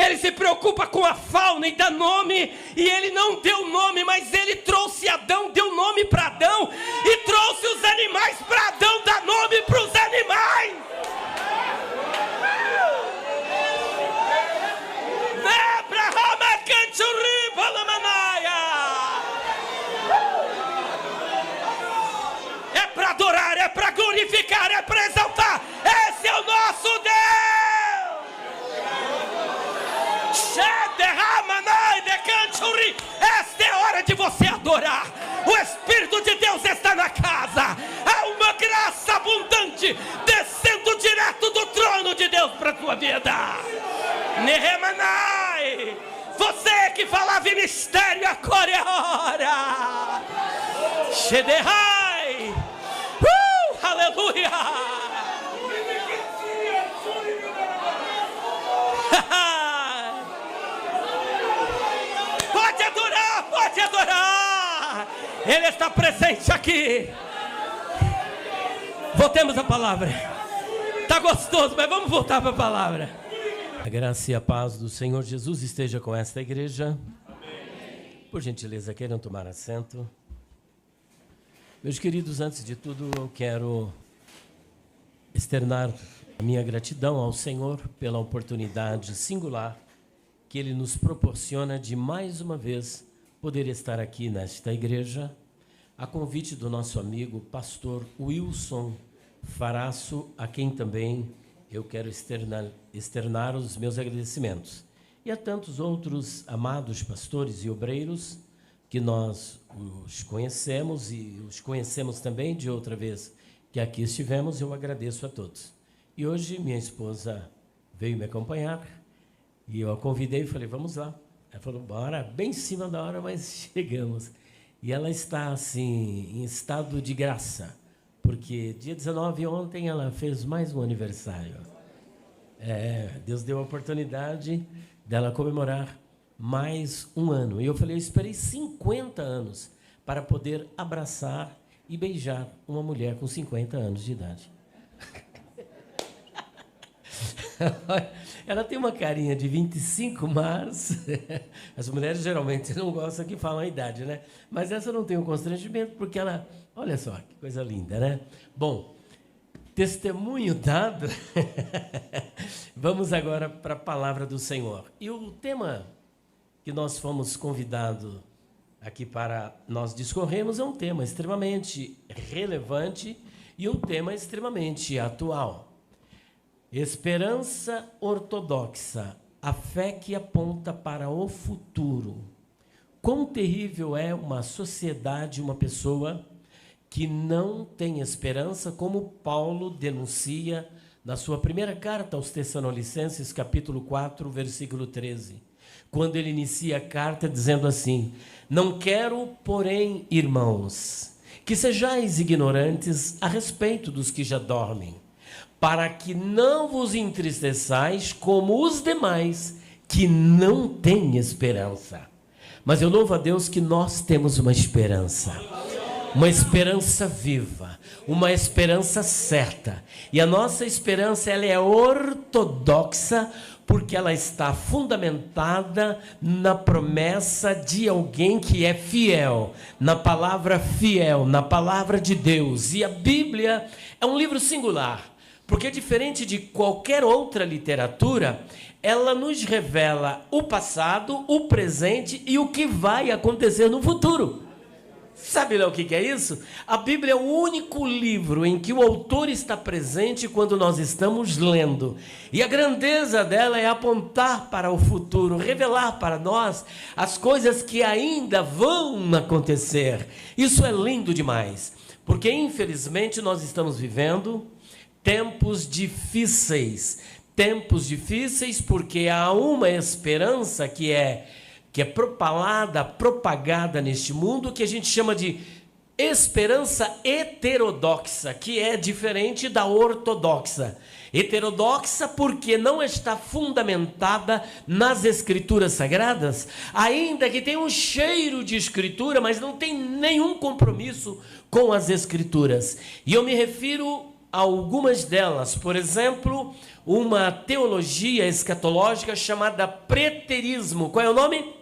Ele se preocupa com a fauna e dá nome. E Ele não deu nome, mas Ele trouxe Adão, deu nome para Adão. E trouxe os animais para Adão, dá nome para os animais. É para adorar, é para glorificar, é para exaltar. Esse é o nosso Deus. Esta é a hora de você adorar. O Espírito de Deus está na casa. Há uma graça abundante descendo direto do trono de Deus para a sua vida. Nehemanai, você que falava em mistério, agora é a hora. Shedehai, aleluia. Pode adorar, pode adorar. Ele está presente aqui. Voltemos à palavra. Está gostoso, mas vamos voltar para a palavra. A graça e a paz do Senhor Jesus esteja com esta igreja. Amém. Por gentileza, queiram tomar assento. Meus queridos, antes de tudo, eu quero externar a minha gratidão ao Senhor pela oportunidade singular que Ele nos proporciona de mais uma vez poder estar aqui nesta igreja, a convite do nosso amigo pastor Wilson Faraço, a quem também eu quero externar os meus agradecimentos. E a tantos outros amados pastores e obreiros que nós os conhecemos e os conhecemos também de outra vez que aqui estivemos, eu agradeço a todos. E hoje minha esposa veio me acompanhar e eu a convidei e falei, vamos lá. Ela falou, bora, bem em cima da hora, mas chegamos. E ela está assim, em estado de graça, porque dia 19 ontem ela fez mais um aniversário. Deus deu a oportunidade dela comemorar mais um ano. E eu falei, eu esperei 50 anos para poder abraçar e beijar uma mulher com 50 anos de idade. Ela tem uma carinha de 25, mas as mulheres geralmente não gostam que falam a idade, né? Mas essa não tem um constrangimento, porque ela... Olha só, que coisa linda, né? Bom, testemunho dado, vamos agora para a palavra do Senhor. E o tema que nós fomos convidados aqui para nós discorrermos é um tema extremamente relevante e um tema extremamente atual. Esperança ortodoxa, a fé que aponta para o futuro. Quão terrível é uma sociedade, uma pessoa que não tem esperança, como Paulo denuncia na sua primeira carta aos Tessalonicenses, capítulo 4, versículo 13, quando ele inicia a carta dizendo assim: não quero, porém, irmãos, que sejais ignorantes a respeito dos que já dormem, para que não vos entristeçais como os demais que não têm esperança. Mas eu louvo a Deus que nós temos uma esperança viva, uma esperança certa. E a nossa esperança, ela é ortodoxa, porque ela está fundamentada na promessa de alguém que é fiel, na palavra de Deus. E a Bíblia é um livro singular, porque diferente de qualquer outra literatura, ela nos revela o passado, o presente e o que vai acontecer no futuro. Sabe lá o que é isso? A Bíblia é o único livro em que o autor está presente quando nós estamos lendo. E a grandeza dela é apontar para o futuro, revelar para nós as coisas que ainda vão acontecer. Isso é lindo demais, porque infelizmente nós estamos vivendo tempos difíceis porque há uma esperança que é propagada neste mundo, que a gente chama de esperança heterodoxa, que é diferente da ortodoxa. Heterodoxa porque não está fundamentada nas escrituras sagradas, ainda que tenha um cheiro de escritura, mas não tem nenhum compromisso com as escrituras. E eu me refiro algumas delas. Por exemplo, uma teologia escatológica chamada preterismo. Qual é o nome?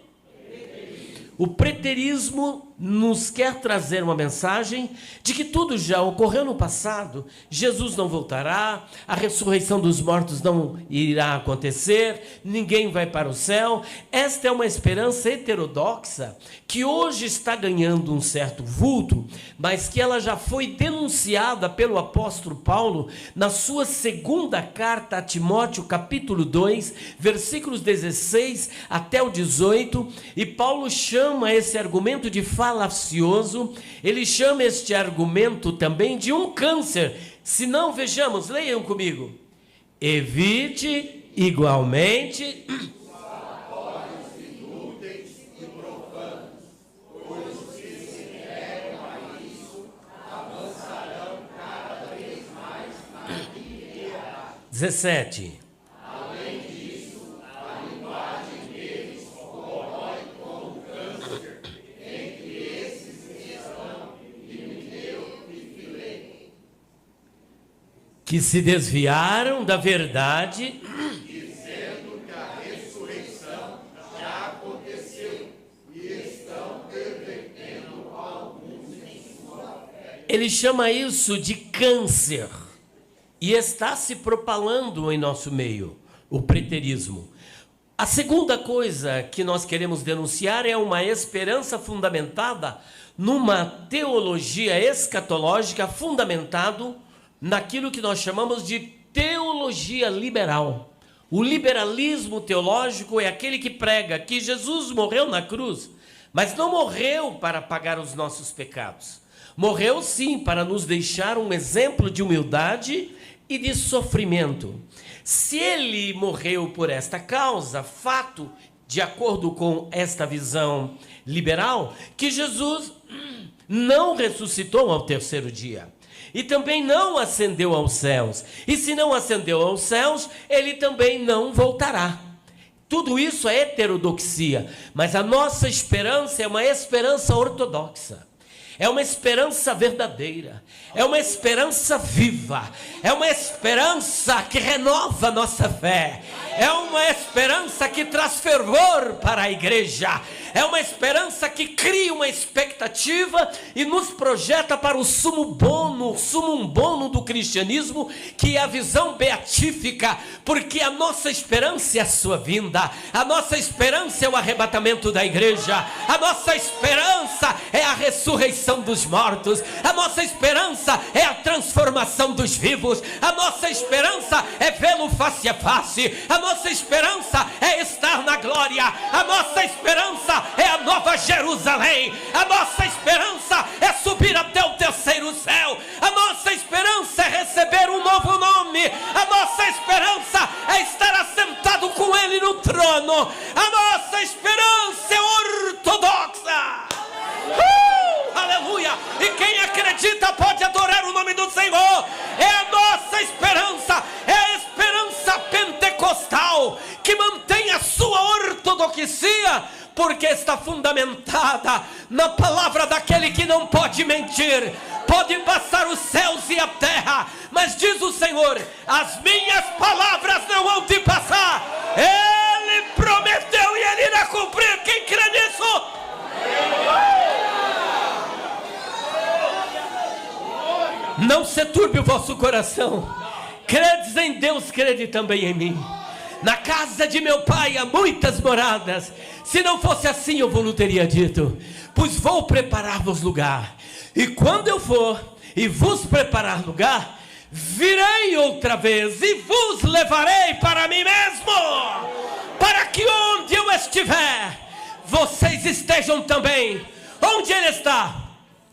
O preterismo nos quer trazer uma mensagem de que tudo já ocorreu no passado, Jesus não voltará, a ressurreição dos mortos não irá acontecer, ninguém vai para o céu. Esta é uma esperança heterodoxa que hoje está ganhando um certo vulto, mas que ela já foi denunciada pelo apóstolo Paulo na sua segunda carta a Timóteo, capítulo 2, versículos 16 até o 18, e Paulo chama esse argumento de falacioso, ele chama este argumento também de um câncer. Se não, vejamos, leiam comigo. Evite igualmente inúteis e profanos, pois os que se negam a isso avançarão cada vez mais na iniquidade. 17. Que se desviaram da verdade, dizendo que a ressurreição já aconteceu e estão pervertendo alguns em sua fé. Ele chama isso de câncer e está se propalando em nosso meio, o preterismo. A segunda coisa que nós queremos denunciar é uma esperança fundamentada numa teologia escatológica fundamentado naquilo que nós chamamos de teologia liberal. O liberalismo teológico é aquele que prega que Jesus morreu na cruz, mas não morreu para pagar os nossos pecados. Morreu sim para nos deixar um exemplo de humildade e de sofrimento. Se ele morreu por esta causa, fato, de acordo com esta visão liberal, que Jesus não ressuscitou ao terceiro dia. E também não ascendeu aos céus. E se não ascendeu aos céus, ele também não voltará. Tudo isso é heterodoxia. Mas a nossa esperança é uma esperança ortodoxa. É uma esperança verdadeira. É uma esperança viva. É uma esperança que renova a nossa fé. É uma esperança que traz fervor para a igreja. É uma esperança que cria uma expectativa e nos projeta para o sumum bono do cristianismo, que é a visão beatífica, porque a nossa esperança é a sua vinda, a nossa esperança é o arrebatamento da igreja, a nossa esperança é a ressurreição dos mortos, a nossa esperança é a transformação dos vivos, a nossa esperança é vê-lo face a face, a nossa esperança é estar na glória, a nossa esperança é a nova Jerusalém, a nossa esperança é subir até o terceiro céu, a nossa esperança é receber um novo nome, a nossa esperança é estar assentado com ele no trono, a nossa esperança é ortodoxa. Aleluia! E quem acredita pode adorar o nome do Senhor. É a nossa esperança, é a esperança pentecostal que mantém a sua ortodoxia, porque está fundamentada na palavra daquele que não pode mentir. Pode passar os céus e a terra, mas diz o Senhor: as minhas palavras não vão te passar. Ele prometeu e ele irá cumprir. Quem crê nisso? Não se turbe o vosso coração. Credes em Deus, crede também em mim. Na casa de meu pai há muitas moradas. Se não fosse assim, eu vos teria dito, pois vou preparar-vos lugar. E quando eu for e vos preparar lugar, virei outra vez e vos levarei para mim mesmo, para que onde eu estiver, vocês estejam também. Onde ele está?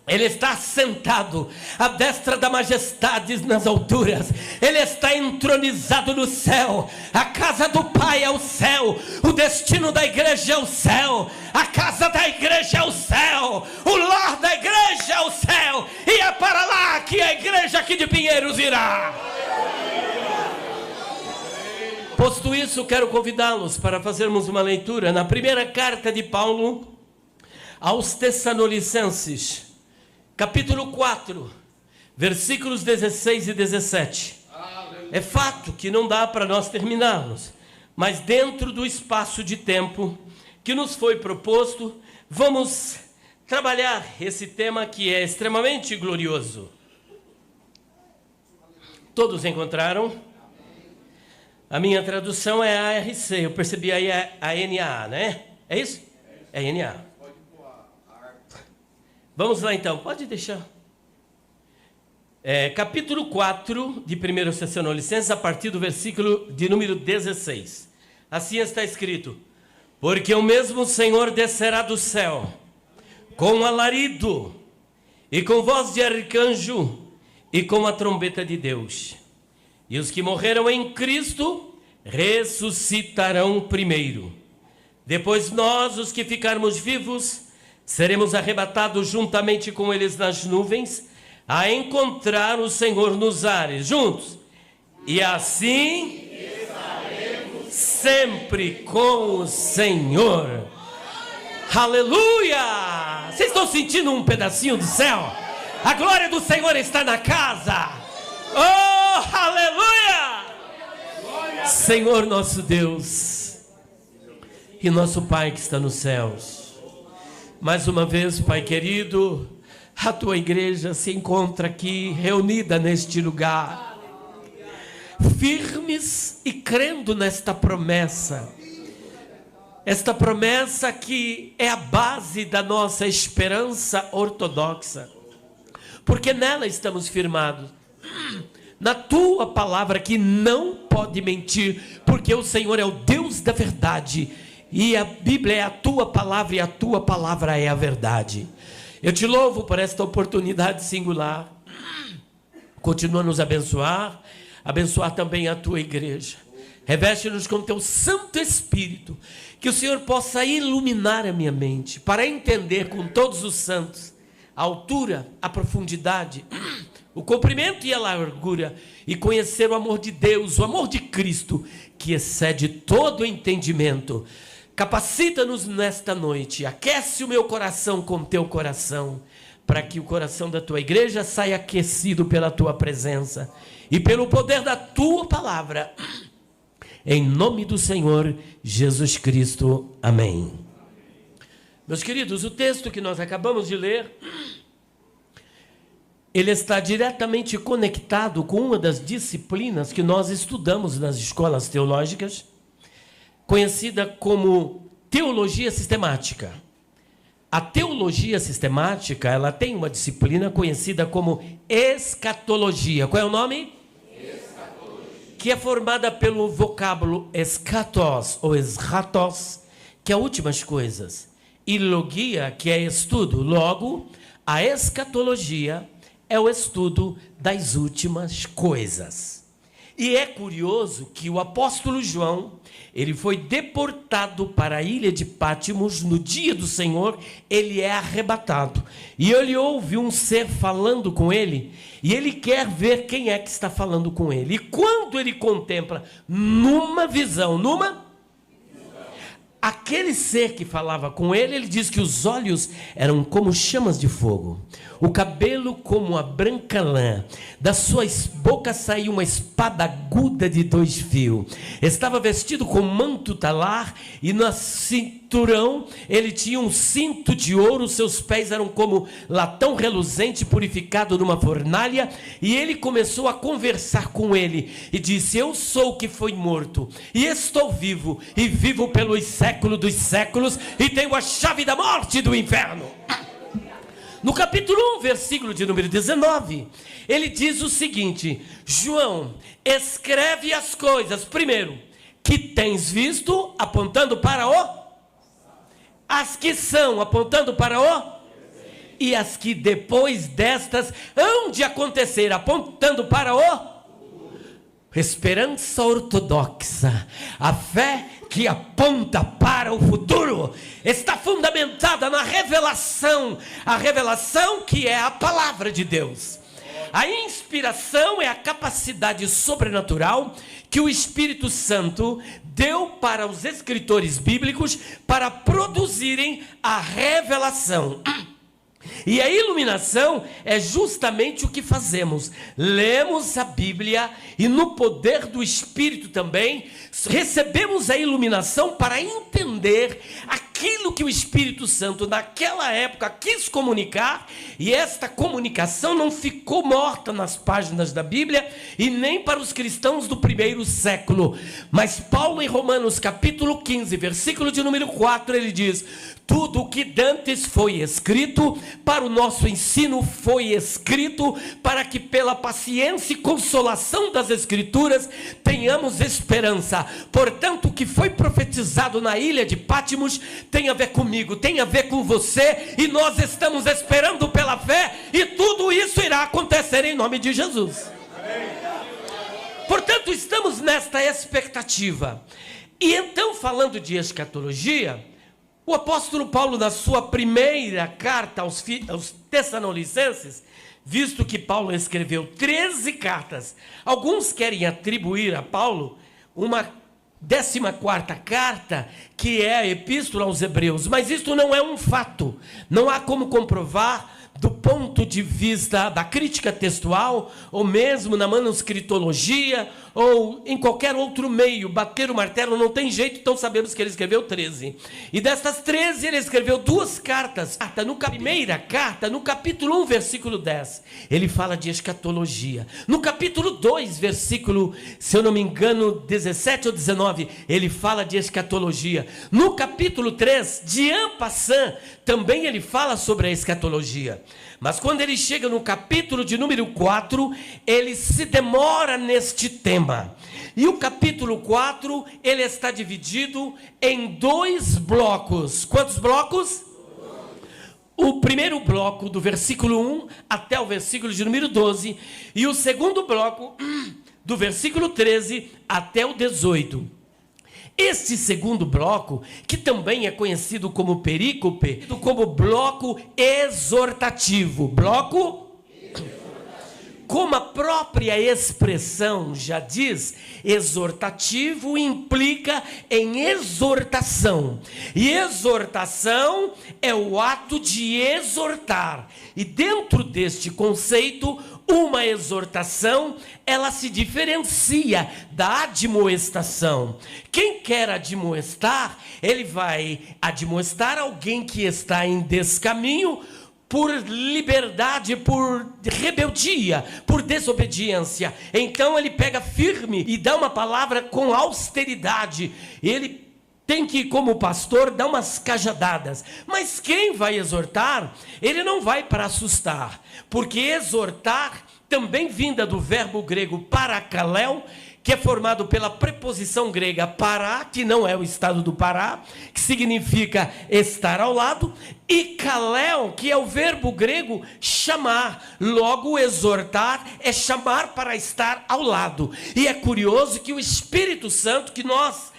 Ele está sentado à destra da majestade nas alturas. Ele está entronizado no céu. A casa do Pai é o céu. O destino da igreja é o céu. A casa da igreja é o céu. O lar da igreja é o céu. E é para lá que a igreja aqui de Pinheiros irá. Posto isso, quero convidá-los para fazermos uma leitura na primeira carta de Paulo aos Tessalonicenses, capítulo 4, versículos 16 e 17. É fato que não dá para nós terminarmos, mas dentro do espaço de tempo que nos foi proposto, vamos trabalhar esse tema que é extremamente glorioso. Todos encontraram? A minha tradução é ARC, eu percebi aí a NA, né? É isso? É NA. Vamos lá então, pode deixar. Capítulo 4 de 1 Tessalonicenses, a partir do versículo de número 16. Assim está escrito: porque o mesmo Senhor descerá do céu, com alarido, e com voz de arcanjo, e com a trombeta de Deus. E os que morreram em Cristo ressuscitarão primeiro. Depois nós, os que ficarmos vivos, seremos arrebatados juntamente com eles nas nuvens, a encontrar o Senhor nos ares, juntos. E assim estaremos sempre com o Senhor. Aleluia! Vocês estão sentindo um pedacinho do céu? A glória do Senhor está na casa. Oh, aleluia! Senhor nosso Deus e nosso Pai que está nos céus, mais uma vez, Pai querido, a tua igreja se encontra aqui reunida neste lugar, firmes e crendo nesta promessa. Esta promessa que é a base da nossa esperança ortodoxa, porque nela estamos firmados, na tua palavra que não pode mentir, porque o Senhor é o Deus da verdade, e a Bíblia é a tua palavra, e a tua palavra é a verdade. Eu te louvo por esta oportunidade singular. Continua a nos abençoar também a tua igreja. Reveste-nos com teu Santo Espírito, que o Senhor possa iluminar a minha mente, para entender com todos os santos a altura, a profundidade, o comprimento e a largura, e conhecer o amor de Deus, o amor de Cristo, que excede todo o entendimento. Capacita-nos nesta noite, aquece o meu coração com teu coração, para que o coração da tua igreja saia aquecido pela tua presença e pelo poder da tua palavra. Em nome do Senhor Jesus Cristo. Amém. Meus queridos, o texto que nós acabamos de ler, ele está diretamente conectado com uma das disciplinas que nós estudamos nas escolas teológicas, conhecida como teologia sistemática. A teologia sistemática, ela tem uma disciplina conhecida como escatologia. Qual é o nome? Escatologia. Que é formada pelo vocábulo eschatos ou eschatos, que é últimas coisas, e logia, que é estudo. Logo, a escatologia é o estudo das últimas coisas. E é curioso que o apóstolo João, ele foi deportado para a ilha de Pátimos no dia do Senhor, ele é arrebatado. E ele ouve um ser falando com ele, e ele quer ver quem é que está falando com ele. E quando ele contempla numa visão, aquele ser que falava com ele, ele diz que os olhos eram como chamas de fogo, o cabelo como a branca lã, da sua boca saía uma espada aguda de 2 fios, estava vestido com manto talar, e no cinturão ele tinha um cinto de ouro, seus pés eram como latão reluzente purificado numa fornalha, e ele começou a conversar com ele, e disse: eu sou o que foi morto, e estou vivo, e vivo pelos séculos dos séculos, e tenho a chave da morte e do inferno. No capítulo 1, versículo de número 19, ele diz o seguinte: João, escreve as coisas, primeiro, que tens visto, apontando para as que são, apontando para e as que depois destas hão de acontecer, apontando para esperança ortodoxa. A fé que aponta para o futuro está fundamentada na revelação, a revelação que é a palavra de Deus. A inspiração é a capacidade sobrenatural que o Espírito Santo deu para os escritores bíblicos para produzirem a revelação. E a iluminação é justamente o que fazemos. Lemos a Bíblia e no poder do Espírito também recebemos a iluminação para entender aquilo que o Espírito Santo naquela época quis comunicar, e esta comunicação não ficou morta nas páginas da Bíblia e nem para os cristãos do primeiro século. Mas Paulo, em Romanos capítulo 15, versículo de número 4, ele diz: tudo o que dantes foi escrito, para o nosso ensino foi escrito, para que pela paciência e consolação das Escrituras tenhamos esperança. Portanto, o que foi profetizado na ilha de Pátimos tem a ver comigo, tem a ver com você, e nós estamos esperando pela fé, e tudo isso irá acontecer em nome de Jesus. Portanto, estamos nesta expectativa. E então, falando de escatologia, o apóstolo Paulo, na sua primeira carta aos Tessalonicenses, visto que Paulo escreveu 13 cartas, alguns querem atribuir a Paulo uma 14ª carta, que é a Epístola aos Hebreus, mas isto não é um fato, não há como comprovar do ponto de vista da crítica textual, ou mesmo na manuscritologia, ou em qualquer outro meio, bater o martelo não tem jeito, então sabemos que ele escreveu 13. E destas 13 ele escreveu 2 cartas. Primeira carta, no capítulo 1, versículo 10, ele fala de escatologia. No capítulo 2, versículo, se eu não me engano, 17 ou 19, ele fala de escatologia. No capítulo 3, de en passant, também ele fala sobre a escatologia. Mas quando ele chega no capítulo de número 4, ele se demora neste tema. E o capítulo 4, ele está dividido em 2 blocos. Quantos blocos? O primeiro bloco, do versículo 1 até o versículo de número 12. E o segundo bloco, do versículo 13 até o 18. Este segundo bloco, que também é conhecido como perícope, como bloco exortativo. Como a própria expressão já diz, exortativo implica em exortação. E exortação é o ato de exortar. E dentro deste conceito, uma exortação, ela se diferencia da admoestação. Quem quer admoestar, ele vai admoestar alguém que está em descaminho, por liberdade, por rebeldia, por desobediência. Então ele pega firme e dá uma palavra com austeridade. Ele tem que, como pastor, dar umas cajadadas. Mas quem vai exortar, ele não vai para assustar, porque exortar, também vinda do verbo grego parakaleo, que é formado pela preposição grega para, que não é o estado do Pará, que significa estar ao lado, e kaleo, que é o verbo grego chamar. Logo, exortar é chamar para estar ao lado. E é curioso que o Espírito Santo, que nós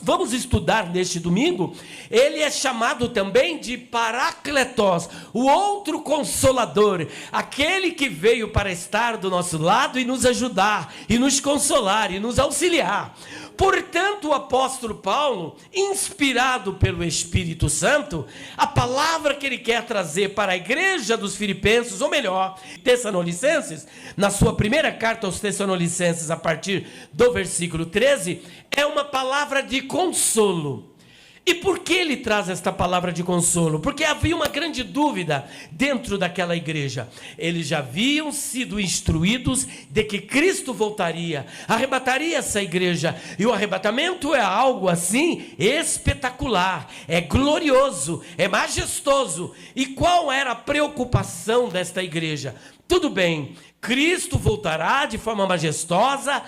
vamos estudar neste domingo, ele é chamado também de Parácletos, o outro consolador, aquele que veio para estar do nosso lado e nos ajudar, e nos consolar, e nos auxiliar. Portanto, o apóstolo Paulo, inspirado pelo Espírito Santo, a palavra que ele quer trazer para a igreja dos Filipenses, ou melhor, Tessalonicenses, na sua primeira carta aos Tessalonicenses, a partir do versículo 13, é uma palavra de consolo. E por que ele traz esta palavra de consolo? Porque havia uma grande dúvida dentro daquela igreja. Eles já haviam sido instruídos de que Cristo voltaria, arrebataria essa igreja. E o arrebatamento é algo assim espetacular, é glorioso, é majestoso. E qual era a preocupação desta igreja? Tudo bem, Cristo voltará de forma majestosa,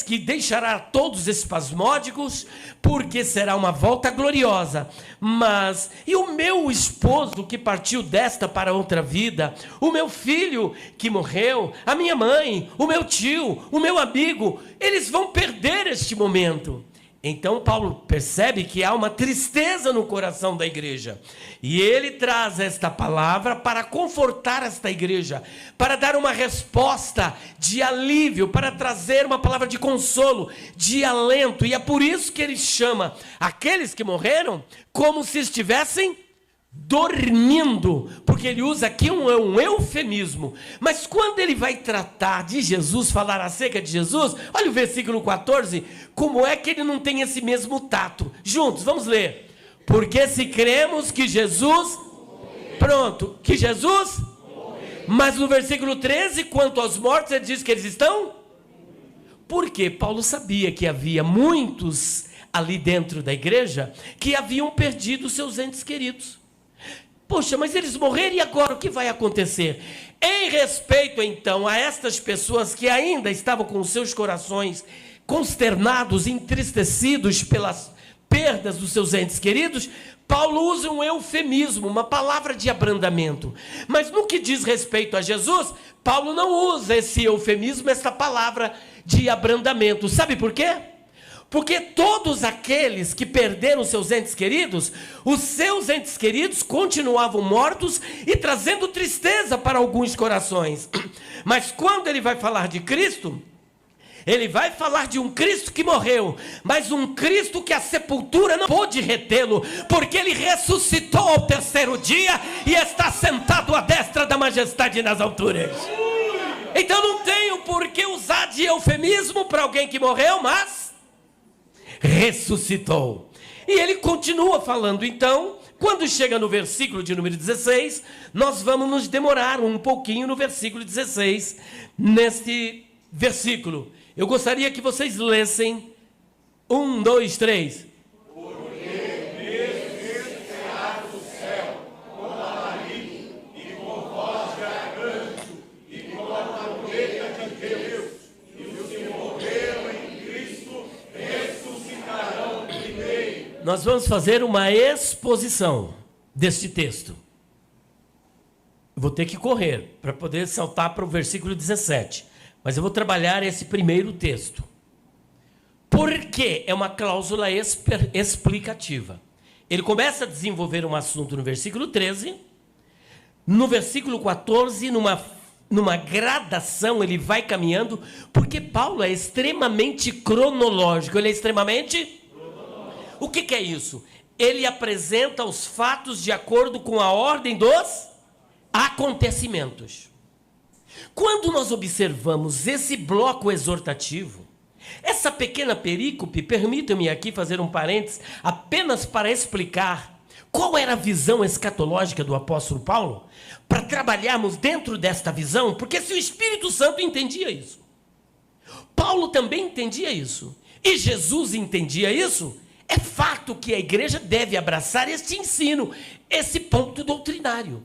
que deixará todos espasmódicos, porque será uma volta gloriosa. Mas, e o meu esposo que partiu desta para outra vida? O meu filho que morreu? A minha mãe? O meu tio? O meu amigo? Eles vão perder este momento. Então Paulo percebe que há uma tristeza no coração da igreja, e ele traz esta palavra para confortar esta igreja, para dar uma resposta de alívio, para trazer uma palavra de consolo, de alento. E é por isso que ele chama aqueles que morreram como se estivessem dormindo, porque ele usa aqui um eufemismo. Mas quando ele vai tratar de Jesus, falar acerca de Jesus, olha o versículo 14, como é que ele não tem esse mesmo tato. Juntos, vamos ler. Porque se cremos que Jesus... Pronto, que Jesus... Mas no versículo 13, quanto aos mortos, ele diz que eles estão... Porque Paulo sabia que havia muitos ali dentro da igreja que haviam perdido seus entes queridos. Poxa, mas eles morreram e agora o que vai acontecer? Em respeito, então, a estas pessoas que ainda estavam com seus corações consternados, entristecidos pelas perdas dos seus entes queridos, Paulo usa um eufemismo, uma palavra de abrandamento. Mas no que diz respeito a Jesus, Paulo não usa esse eufemismo, essa palavra de abrandamento. Sabe por quê? Porque todos aqueles que perderam seus entes queridos, os seus entes queridos continuavam mortos e trazendo tristeza para alguns corações. Mas quando ele vai falar de Cristo, ele vai falar de um Cristo que morreu, mas um Cristo que a sepultura não pôde retê-lo, porque ele ressuscitou ao terceiro dia e está sentado à destra da majestade nas alturas. Então não tenho por que usar de eufemismo para alguém que morreu, mas ressuscitou. E ele continua falando. Então, quando chega no versículo de número 16, nós vamos nos demorar um pouquinho no versículo 16, neste versículo. Eu gostaria que vocês lessem 1, 2, 3. Porque mesmo será do céu, como alarido, e com voz de arcanjo, e com a trombeta de Deus, e os que morreram em Cristo ressuscitarão primeiro. Nós vamos fazer uma exposição deste texto. Eu vou ter que correr para poder saltar para o versículo 17. Mas eu vou trabalhar esse primeiro texto. Porque é uma cláusula explicativa. Ele começa a desenvolver um assunto no versículo 13. No versículo 14, numa gradação, ele vai caminhando. Porque Paulo é extremamente cronológico. Ele é extremamente... O que é isso? Ele apresenta os fatos de acordo com a ordem dos acontecimentos. Quando nós observamos esse bloco exortativo, essa pequena perícope, permitam-me aqui fazer um parênteses, apenas para explicar qual era a visão escatológica do apóstolo Paulo, para trabalharmos dentro desta visão, porque se o Espírito Santo entendia isso, Paulo também entendia isso, e Jesus entendia isso, é fato que a igreja deve abraçar este ensino, esse ponto doutrinário.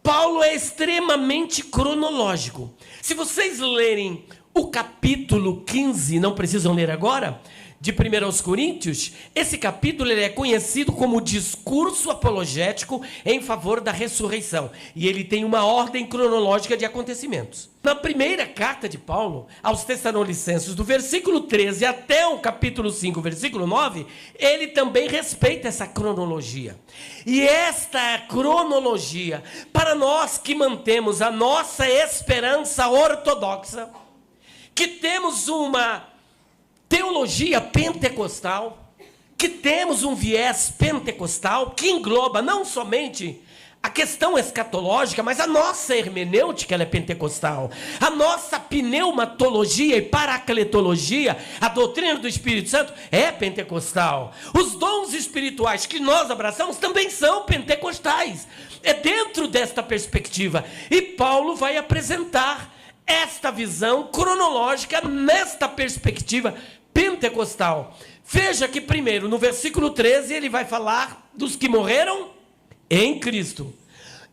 Paulo é extremamente cronológico. Se vocês lerem o capítulo 15, não precisam ler agora, de 1 aos Coríntios, esse capítulo ele é conhecido como discurso apologético em favor da ressurreição. E ele tem uma ordem cronológica de acontecimentos. Na primeira carta de Paulo aos Tessalonicenses, do versículo 13 até o capítulo 5, versículo 9, ele também respeita essa cronologia. E esta cronologia, para nós que mantemos a nossa esperança ortodoxa, que temos uma teologia pentecostal, que temos um viés pentecostal que engloba não somente a questão escatológica, mas a nossa hermenêutica ela é pentecostal, a nossa pneumatologia e paracletologia, a doutrina do Espírito Santo é pentecostal, os dons espirituais que nós abraçamos também são pentecostais, é dentro desta perspectiva, e Paulo vai apresentar esta visão cronológica nesta perspectiva pentecostal. Veja que primeiro, no versículo 13, ele vai falar dos que morreram em Cristo.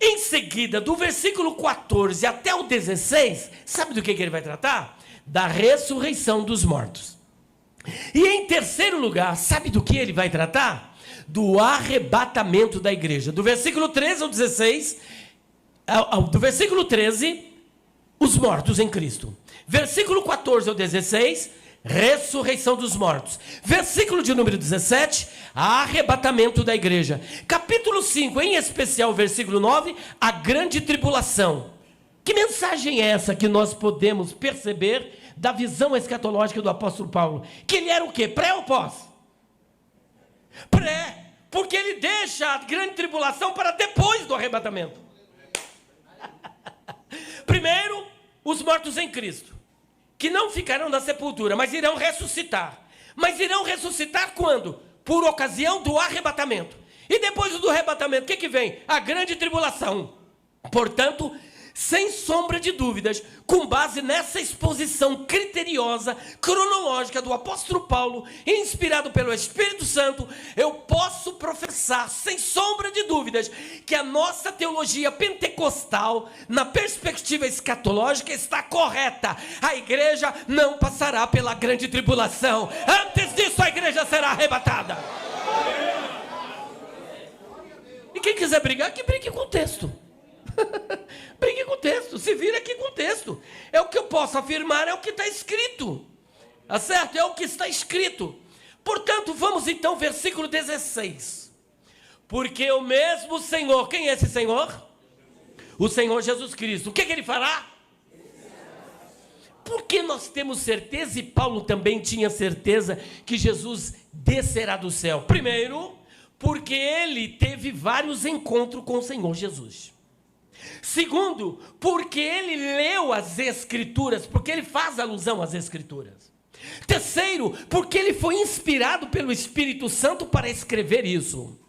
Em seguida, do versículo 14 até o 16, sabe do que ele vai tratar? Da ressurreição dos mortos. E em terceiro lugar, sabe do que ele vai tratar? Do arrebatamento da igreja. Do versículo 13 ao 16, do versículo 13, os mortos em Cristo. Versículo 14 ao 16, ressurreição dos mortos. Versículo de número 17, arrebatamento da igreja. Capítulo 5, em especial, versículo 9, a grande tribulação. Que mensagem é essa que nós podemos perceber da visão escatológica do apóstolo Paulo? Que ele era o quê? Pré ou pós? Pré, porque ele ele deixa a grande tribulação para depois do arrebatamento. Primeiro, os mortos em Cristo, que não ficarão na sepultura, mas irão ressuscitar. Mas irão ressuscitar quando? Por ocasião do arrebatamento. E depois do arrebatamento, o que vem? A grande tribulação. Portanto, sem sombra de dúvidas, com base nessa exposição criteriosa, cronológica do apóstolo Paulo, inspirado pelo Espírito Santo, eu posso professar, sem sombra de dúvidas, que a nossa teologia pentecostal, na perspectiva escatológica, está correta. A igreja não passará pela grande tribulação. Antes disso, a igreja será arrebatada. E quem quiser brigar, que brigue com o texto. Brigue com o texto, se vira aqui com o texto. É o que eu posso afirmar, é o que está escrito. Tá certo? É o que está escrito. Portanto, vamos então, versículo 16. Porque o mesmo Senhor, quem é esse Senhor? O Senhor Jesus Cristo. O que ele fará? Porque nós temos certeza, e Paulo também tinha certeza, que Jesus descerá do céu. Primeiro, porque ele teve vários encontros com o Senhor Jesus. Segundo, porque ele leu as Escrituras, porque ele faz alusão às Escrituras. Terceiro, porque ele foi inspirado pelo Espírito Santo para escrever isso.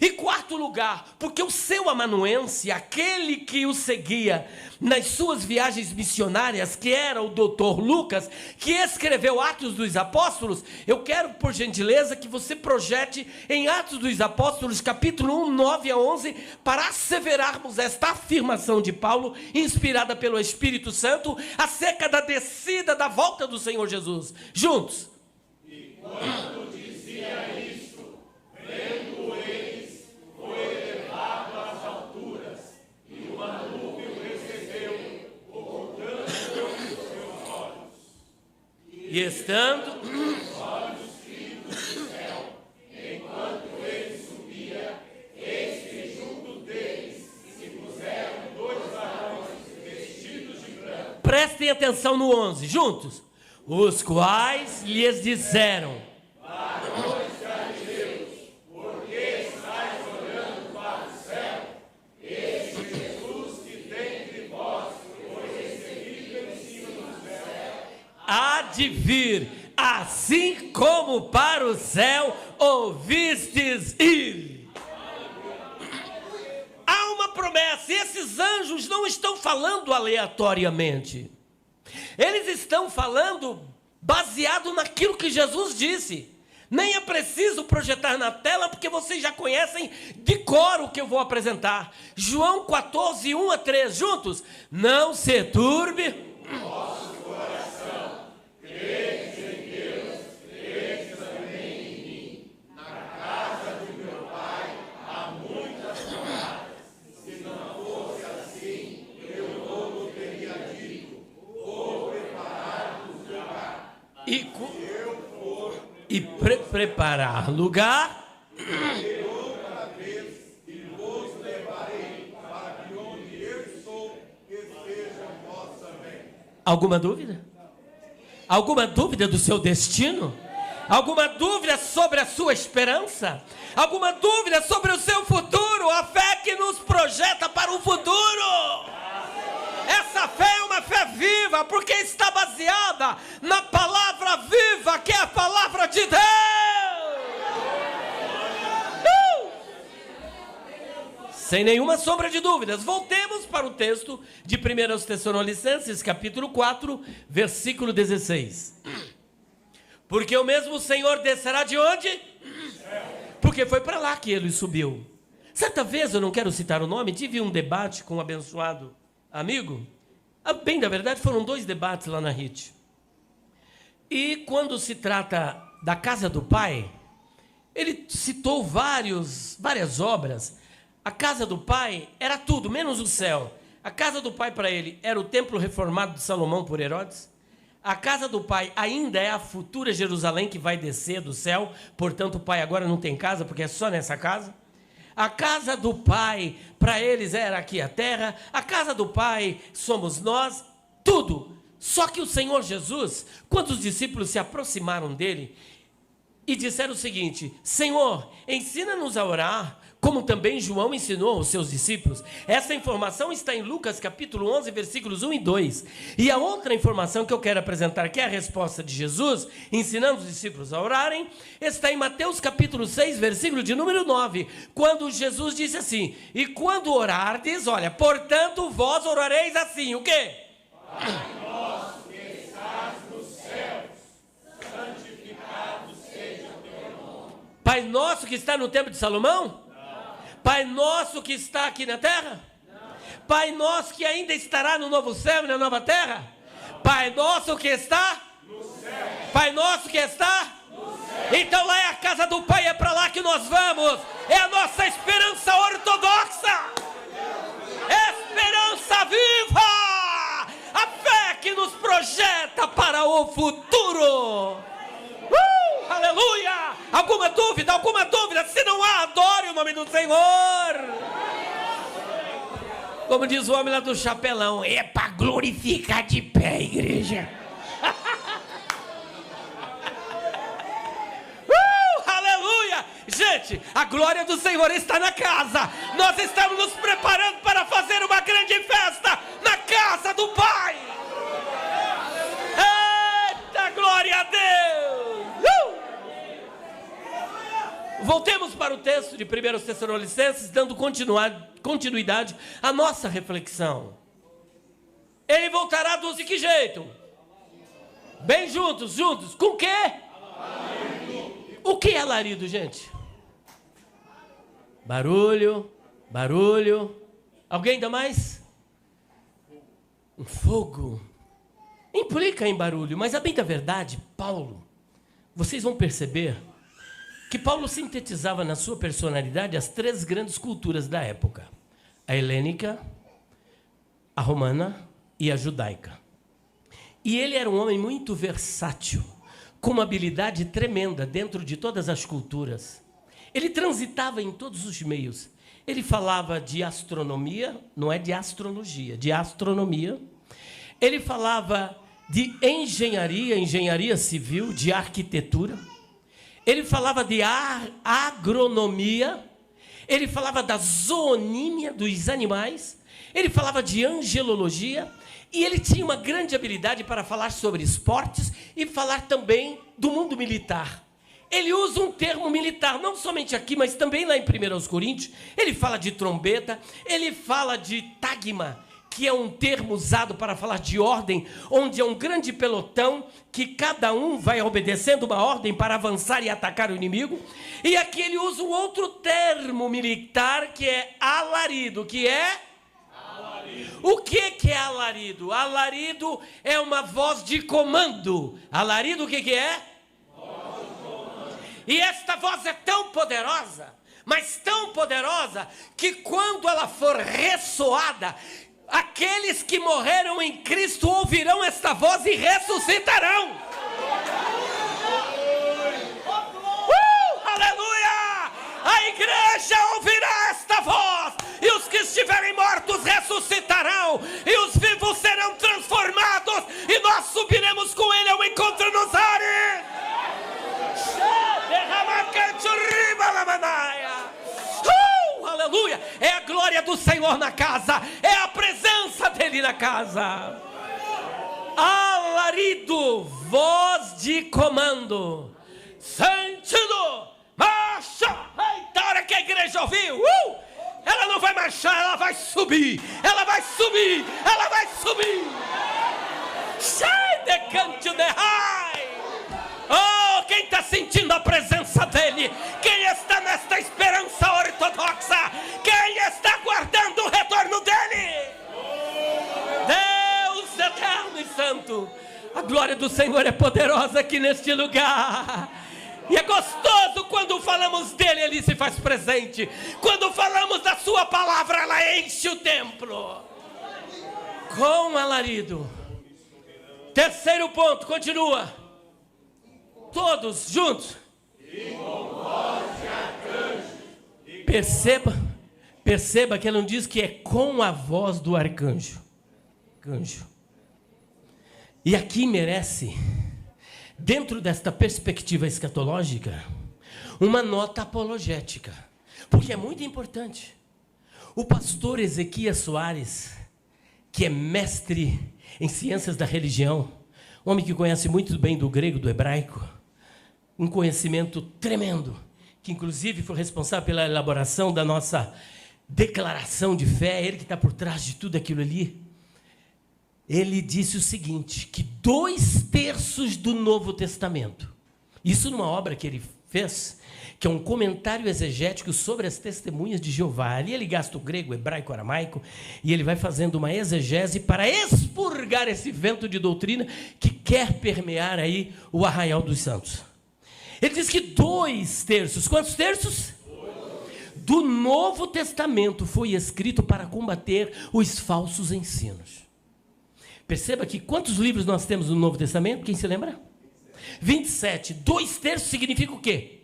E quarto lugar, porque o seu amanuense, aquele que o seguia nas suas viagens missionárias, que era o doutor Lucas, que escreveu Atos dos Apóstolos, eu quero, por gentileza, que você projete em Atos dos Apóstolos, capítulo 1, 9 a 11, para asseverarmos esta afirmação de Paulo, inspirada pelo Espírito Santo, acerca da descida, da volta do Senhor Jesus. Juntos. E quando dizia isso, vendo eles, foi elevado às alturas, e uma nuvem o recebeu, ocultando os seus olhos. E estando Os olhos fitos do céu, enquanto ele subia, eis que junto deles se puseram dois varões vestidos de branco. prestem atenção no 11, juntos. Os quais lhes disseram: Varões galileus, por que estáis olhando para o céu? Este Jesus que tem entre vós foi recebido em cima do céu. há de vir, assim como para o céu ouvistes ir. Há uma promessa, e esses anjos não estão falando aleatoriamente. Eles estão falando baseado naquilo que Jesus disse. Nem é preciso projetar na tela, porque vocês já conhecem de cor o que eu vou apresentar. João 14, 1 a 3, juntos. Não se turbe Vosso coração, credes em Deus, credes também em mim. Na casa de meu Pai há muitas moradas. Se não fosse assim, eu não o teria dito. Vou preparar-vos lugar. Preparar lugar. E outra vez, e vos levarei para que onde eu estou, estejam vós também. Alguma dúvida? Alguma dúvida do seu destino? Alguma dúvida sobre a sua esperança? Alguma dúvida sobre o seu futuro? A fé que nos projeta para o futuro. Essa fé é uma fé viva, porque está baseada na palavra viva, que é a palavra de Deus. Sem nenhuma sombra de dúvidas, voltemos para o texto de 1 Tessalonicenses, capítulo 4, versículo 16. Porque o mesmo Senhor descerá de onde? Porque foi para lá que ele subiu. Certa vez, eu não quero citar o nome, tive um debate com um abençoado amigo. Bem, na verdade, foram 2 debates lá na RIT. E quando se trata da casa do Pai, ele citou várias obras. A casa do Pai era tudo, menos o céu. A casa do Pai para ele era o templo reformado de Salomão por Herodes. A casa do Pai ainda é a futura Jerusalém que vai descer do céu. Portanto, o Pai agora não tem casa, porque é só nessa casa. A casa do Pai, para eles era aqui a terra. A casa do Pai somos nós, tudo. Só que o Senhor Jesus, quando os discípulos se aproximaram dele, e disseram o seguinte: Senhor, ensina-nos a orar, como também João ensinou aos seus discípulos. Essa informação está em Lucas capítulo 11, versículos 1 e 2. E a outra informação que eu quero apresentar, que é a resposta de Jesus, ensinando os discípulos a orarem, está em Mateus capítulo 6, versículo de número 9, quando Jesus disse assim: e quando orardes, olha, portanto vós orareis assim, o quê? Pai nosso que estás nos céus, santificado seja o teu nome. Pai nosso que está no templo de Salomão? Pai nosso que está aqui na terra? Não. Pai nosso que ainda estará no novo céu e na nova terra? Não. Pai nosso que está? No céu. Pai nosso que está? No céu. Então lá é a casa do Pai, é para lá que nós vamos. É a nossa esperança ortodoxa. Esperança viva. A fé que nos projeta para o futuro. Aleluia! Alguma dúvida? Alguma dúvida? Se não há, adore o nome do Senhor. Como diz o homem lá do chapelão, é para glorificar de pé, igreja. Aleluia! Gente, a glória do Senhor está na casa. Nós estamos nos preparando para fazer uma grande festa na casa do Pai. Eita, glória a Deus! Voltemos para o texto de 1 Tessalonicenses, dando continuidade à nossa reflexão. Ele voltará de que jeito? Bem juntos. Com o quê? Alarido. O que é alarido, gente? Barulho. Alguém ainda mais? Um fogo. Implica em barulho, mas a bem da verdade, Paulo, vocês vão perceber que Paulo sintetizava na sua personalidade as três grandes culturas da época: a helênica, a romana e a judaica. E ele era um homem muito versátil, com uma habilidade tremenda dentro de todas as culturas. Ele transitava em todos os meios. Ele falava de astronomia, não é de astrologia, de astronomia. Ele falava de engenharia civil, de arquitetura. Ele falava de agronomia, ele falava da zoonímia dos animais, ele falava de angelologia, e ele tinha uma grande habilidade para falar sobre esportes e falar também do mundo militar. Ele usa um termo militar, não somente aqui, mas também lá em 1 Coríntios. Ele fala de trombeta, ele fala de tagma, que é um termo usado para falar de ordem, onde é um grande pelotão que cada um vai obedecendo uma ordem para avançar e atacar o inimigo. E aqui ele usa um outro termo militar, que é alarido, que é... alarido. O que é alarido? Alarido é uma voz de comando. Alarido o que é? Voz de comando. E esta voz é tão poderosa, mas tão poderosa, que quando ela for ressoada, aqueles que morreram em Cristo ouvirão esta voz e ressuscitarão. Aleluia! A igreja ouvirá esta voz, e os que estiverem mortos ressuscitarão, e os vivos serão transformados, e nós subiremos com ele ao encontro nos ares. Aleluia! É a glória do Senhor na casa, é a presença dele na casa. Alarido, voz de comando, sentido, marcha. Eita, hora que a igreja ouviu, ela não vai marchar, ela vai subir, ela vai subir, ela vai subir. Sai de canto de high. Oh, quem está sentindo a presença dele? Quem está nesta esperança ortodoxa? Quem está aguardando o retorno dele? Deus eterno e santo, a glória do Senhor é poderosa aqui neste lugar. E é gostoso quando falamos dele, ele se faz presente. Quando falamos da sua palavra, ela enche o templo com alarido. Terceiro ponto, continua. Todos juntos. E com voz de arcanjo. Perceba que ela não diz que é com a voz do arcanjo. E aqui merece dentro desta perspectiva escatológica, uma nota apologética, porque é muito importante. O pastor Ezequias Soares, que é mestre em ciências da religião, homem que conhece muito bem do grego, do hebraico, um conhecimento tremendo, que inclusive foi responsável pela elaboração da nossa declaração de fé, ele que está por trás de tudo aquilo ali. Ele disse o seguinte, que 2/3 do Novo Testamento, isso numa obra que ele fez, que é um comentário exegético sobre as testemunhas de Jeová. Ali ele gasta o grego, o hebraico, o aramaico, e ele vai fazendo uma exegese para expurgar esse vento de doutrina que quer permear aí o arraial dos santos. Ele diz que 2/3, quantos terços? Do Novo Testamento foi escrito para combater os falsos ensinos. Perceba que quantos livros nós temos no Novo Testamento? Quem se lembra? 27. 2/3 significa o quê?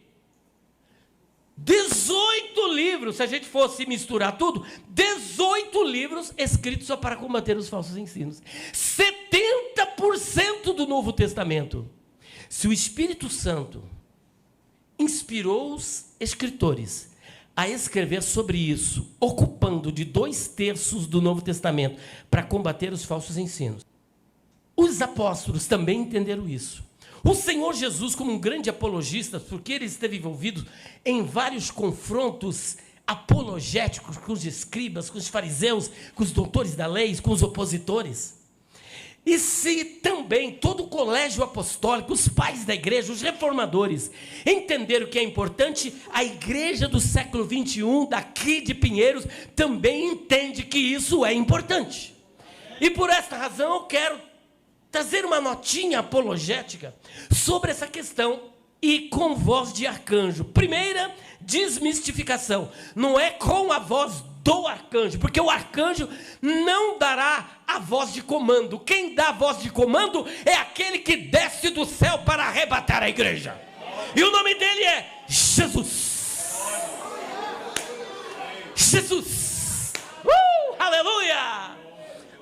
18 livros, se a gente fosse misturar tudo, 18 livros escritos só para combater os falsos ensinos. 70% do Novo Testamento. Se o Espírito Santo inspirou os escritores a escrever sobre isso, ocupando de 2/3 do Novo Testamento para combater os falsos ensinos, os apóstolos também entenderam isso. O Senhor Jesus, como um grande apologista, porque ele esteve envolvido em vários confrontos apologéticos com os escribas, com os fariseus, com os doutores da lei, com os opositores. E se também todo o colégio apostólico, os pais da igreja, os reformadores, entenderam que é importante, a igreja do século 21, daqui de Pinheiros, também entende que isso é importante. E por esta razão eu quero trazer uma notinha apologética sobre essa questão e com voz de arcanjo. Primeira, desmistificação. Não é com a voz do arcanjo, porque o arcanjo não dará a voz de comando. Quem dá a voz de comando é aquele que desce do céu para arrebatar a igreja. E o nome dele é Jesus. Jesus. Aleluia!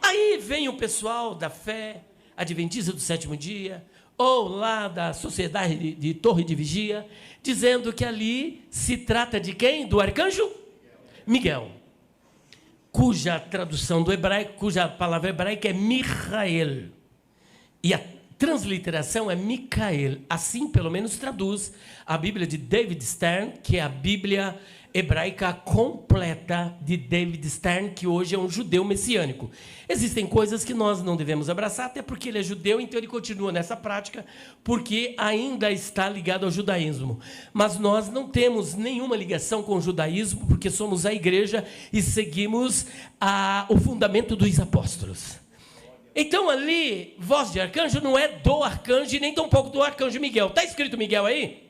Aí vem o pessoal da fé adventista do sétimo dia, ou lá da Sociedade de Torre de Vigia, dizendo que ali se trata de quem? Do arcanjo Miguel, cuja tradução do hebraico, cuja palavra hebraica é Michael, e a transliteração é Micael. Assim, pelo menos, traduz a Bíblia de David Stern, que é a Bíblia hebraica completa de David Stern, que hoje é um judeu messiânico. Existem coisas que nós não devemos abraçar, até porque ele é judeu, então ele continua nessa prática, porque ainda está ligado ao judaísmo. Mas nós não temos nenhuma ligação com o judaísmo, porque somos a igreja e seguimos o fundamento dos apóstolos. Então ali, voz de arcanjo não é do arcanjo e nem tampouco do arcanjo Miguel. Está escrito Miguel aí?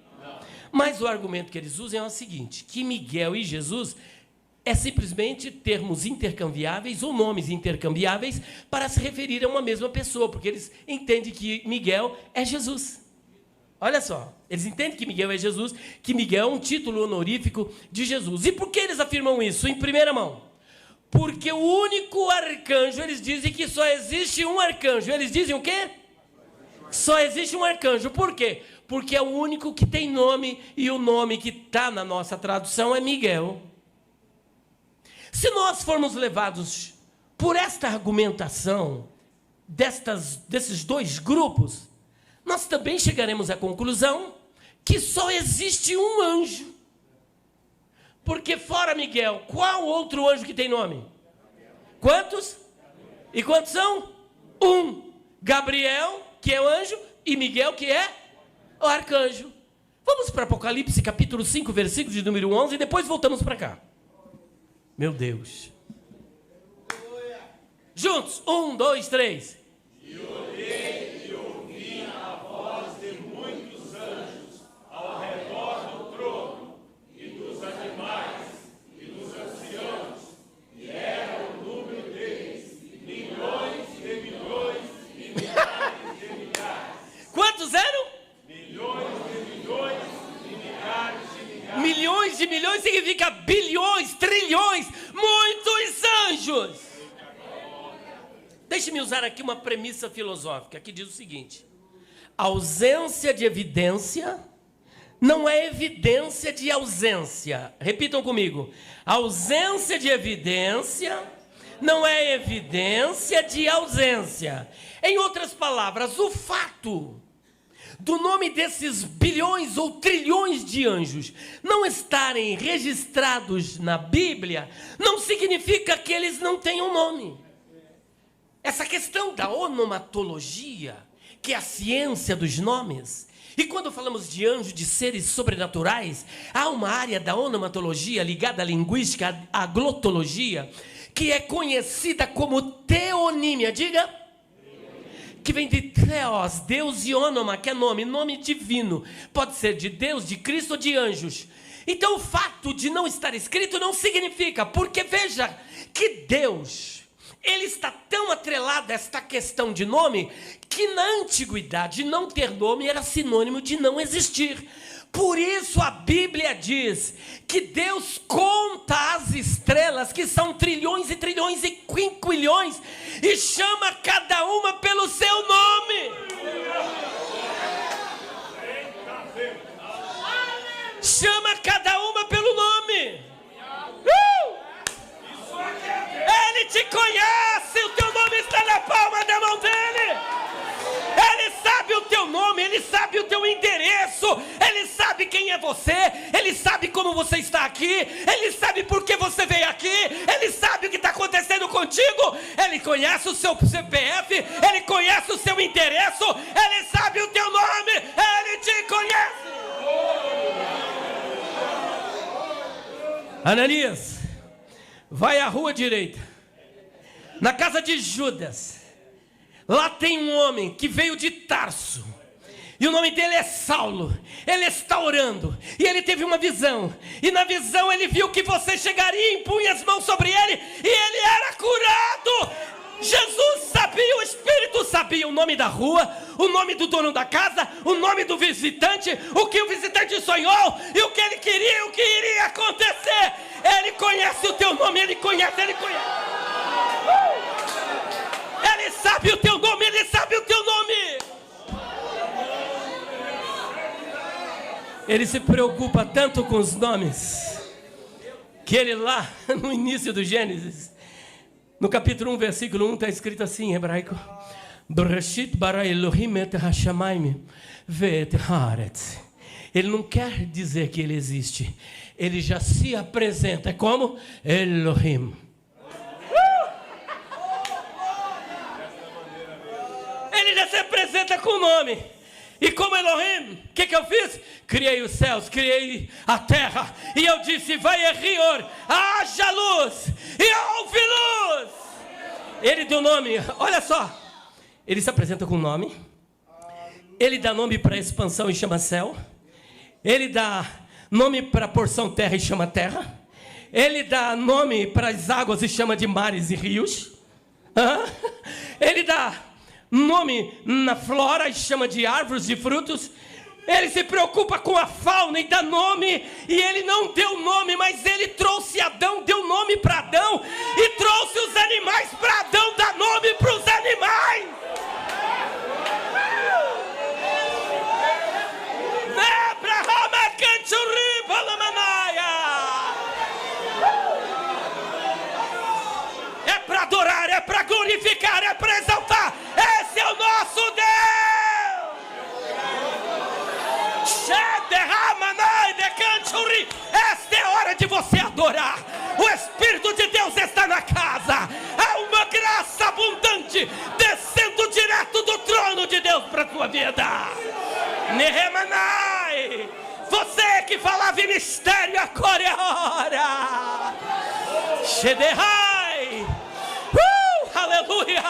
Mas o argumento que eles usam é o seguinte, que Miguel e Jesus é simplesmente termos intercambiáveis ou nomes intercambiáveis para se referir a uma mesma pessoa, porque eles entendem que Miguel é Jesus. Olha só, eles entendem que Miguel é Jesus, que Miguel é um título honorífico de Jesus. E por que eles afirmam isso em primeira mão? Porque o único arcanjo, eles dizem que só existe um arcanjo. Eles dizem o quê? Só existe um arcanjo. Por quê? Porque é o único que tem nome, e o nome que está na nossa tradução é Miguel. Se nós formos levados por esta argumentação desses dois grupos, nós também chegaremos à conclusão que só existe um anjo. Porque fora Miguel, qual outro anjo que tem nome? Quantos? E quantos são? Um. Gabriel, que é o anjo, e Miguel, que é o arcanjo. Vamos para Apocalipse, capítulo 5, versículo de número 11, e depois voltamos para cá. Meu Deus. Juntos, 1, 2, 3. E olhei e ouvi a voz de muitos anjos ao redor do trono, e dos animais, e dos anciãos, e era o número deles, milhões de milhões e milhares de milhares. Quantos eram? Milhões de milhões e milhares de milhares. Milhões de milhões significa bilhões, trilhões, muitos anjos. Deixe-me usar aqui uma premissa filosófica que diz o seguinte: Ausência de evidência não é evidência de ausência. Repitam comigo. Ausência de evidência não é evidência de ausência. Em outras palavras, o fato do nome desses bilhões ou trilhões de anjos não estarem registrados na Bíblia não significa que eles não tenham nome. Essa questão da onomatologia, que é a ciência dos nomes, e quando falamos de anjos, de seres sobrenaturais, há uma área da onomatologia ligada à linguística, à glotologia, que é conhecida como teonímia. Diga. Que vem de theos, Deus, e onoma, que é nome divino. Pode ser de Deus, de Cristo ou de anjos. Então o fato de não estar escrito não significa, porque veja que Deus, ele está tão atrelado a esta questão de nome, que na antiguidade não ter nome era sinônimo de não existir. Por isso a Bíblia diz que Deus conta as estrelas, que são trilhões e trilhões e quinquilhões, e chama cada uma pelo seu nome. Chama cada uma pelo nome. Ele te conhece, o teu nome está na palma da mão dele. Ele sabe o teu nome, ele sabe o teu endereço, ele sabe quem é você, ele sabe como você está aqui, ele sabe por que você veio aqui, ele sabe o que está acontecendo contigo, ele conhece o seu CPF, ele conhece o seu endereço, ele sabe o teu nome, ele te conhece. Ananias, vai à rua direita, na casa de Judas. Lá tem um homem que veio de Tarso, e o nome dele é Saulo. Ele está orando, e ele teve uma visão, e na visão ele viu que você chegaria e impunha as mãos sobre ele, e ele era curado. Jesus sabia, o Espírito sabia o nome da rua, o nome do dono da casa, o nome do visitante, o que o visitante sonhou, e o que ele queria, o que iria acontecer. Ele conhece o teu nome, ele conhece. Ele sabe o teu nome, ele sabe o teu nome. Ele se preocupa tanto com os nomes, que ele lá no início do Gênesis, no capítulo 1, versículo 1, está escrito assim em hebraico: Bereshit bara Elohim et hashamayim ve'et haaretz. Ele não quer dizer que ele existe, ele já se apresenta. É como Elohim. Ele já se apresenta com o nome. E como Elohim, o que eu fiz? Criei os céus, criei a terra. E eu disse: vai Rior, haja luz, e houve luz. Ele deu nome, olha só. Ele se apresenta com nome. Ele dá nome para a expansão e chama céu. Ele dá nome para a porção terra e chama terra. Ele dá nome para as águas e chama de mares e rios. Ele dá nome na flora e chama de árvores e frutos. Ele se preocupa com a fauna e dá nome. E ele não deu nome, mas ele trouxe Adão, deu nome para Adão, e trouxe os animais para Adão, dá nome para os animais. É para adorar, é para glorificar, é para exaltar. Esse é o nosso Deus. Esta é a hora de você adorar. O Espírito de Deus está na casa. Há uma graça abundante descendo direto do trono de Deus para a tua vida. Nehemanai, você que falava em mistério, agora é a hora. Shedehai, aleluia.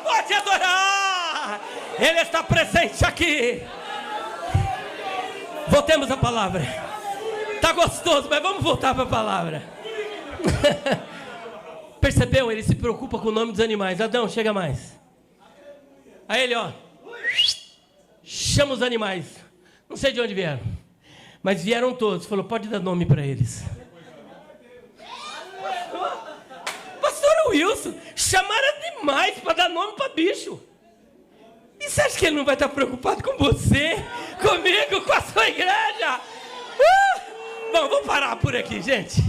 Pode adorar. Ele está presente aqui. Voltemos à palavra. Está gostoso, mas vamos voltar para a palavra. Percebeu? Ele se preocupa com o nome dos animais. Adão, chega mais. Aí ele, chama os animais. Não sei de onde vieram, mas vieram todos. Falou: pode dar nome para eles. Chamaram demais para dar nome para bicho. E você acha que ele não vai estar preocupado com você, comigo, com a sua igreja? Bom, vou parar por aqui, gente.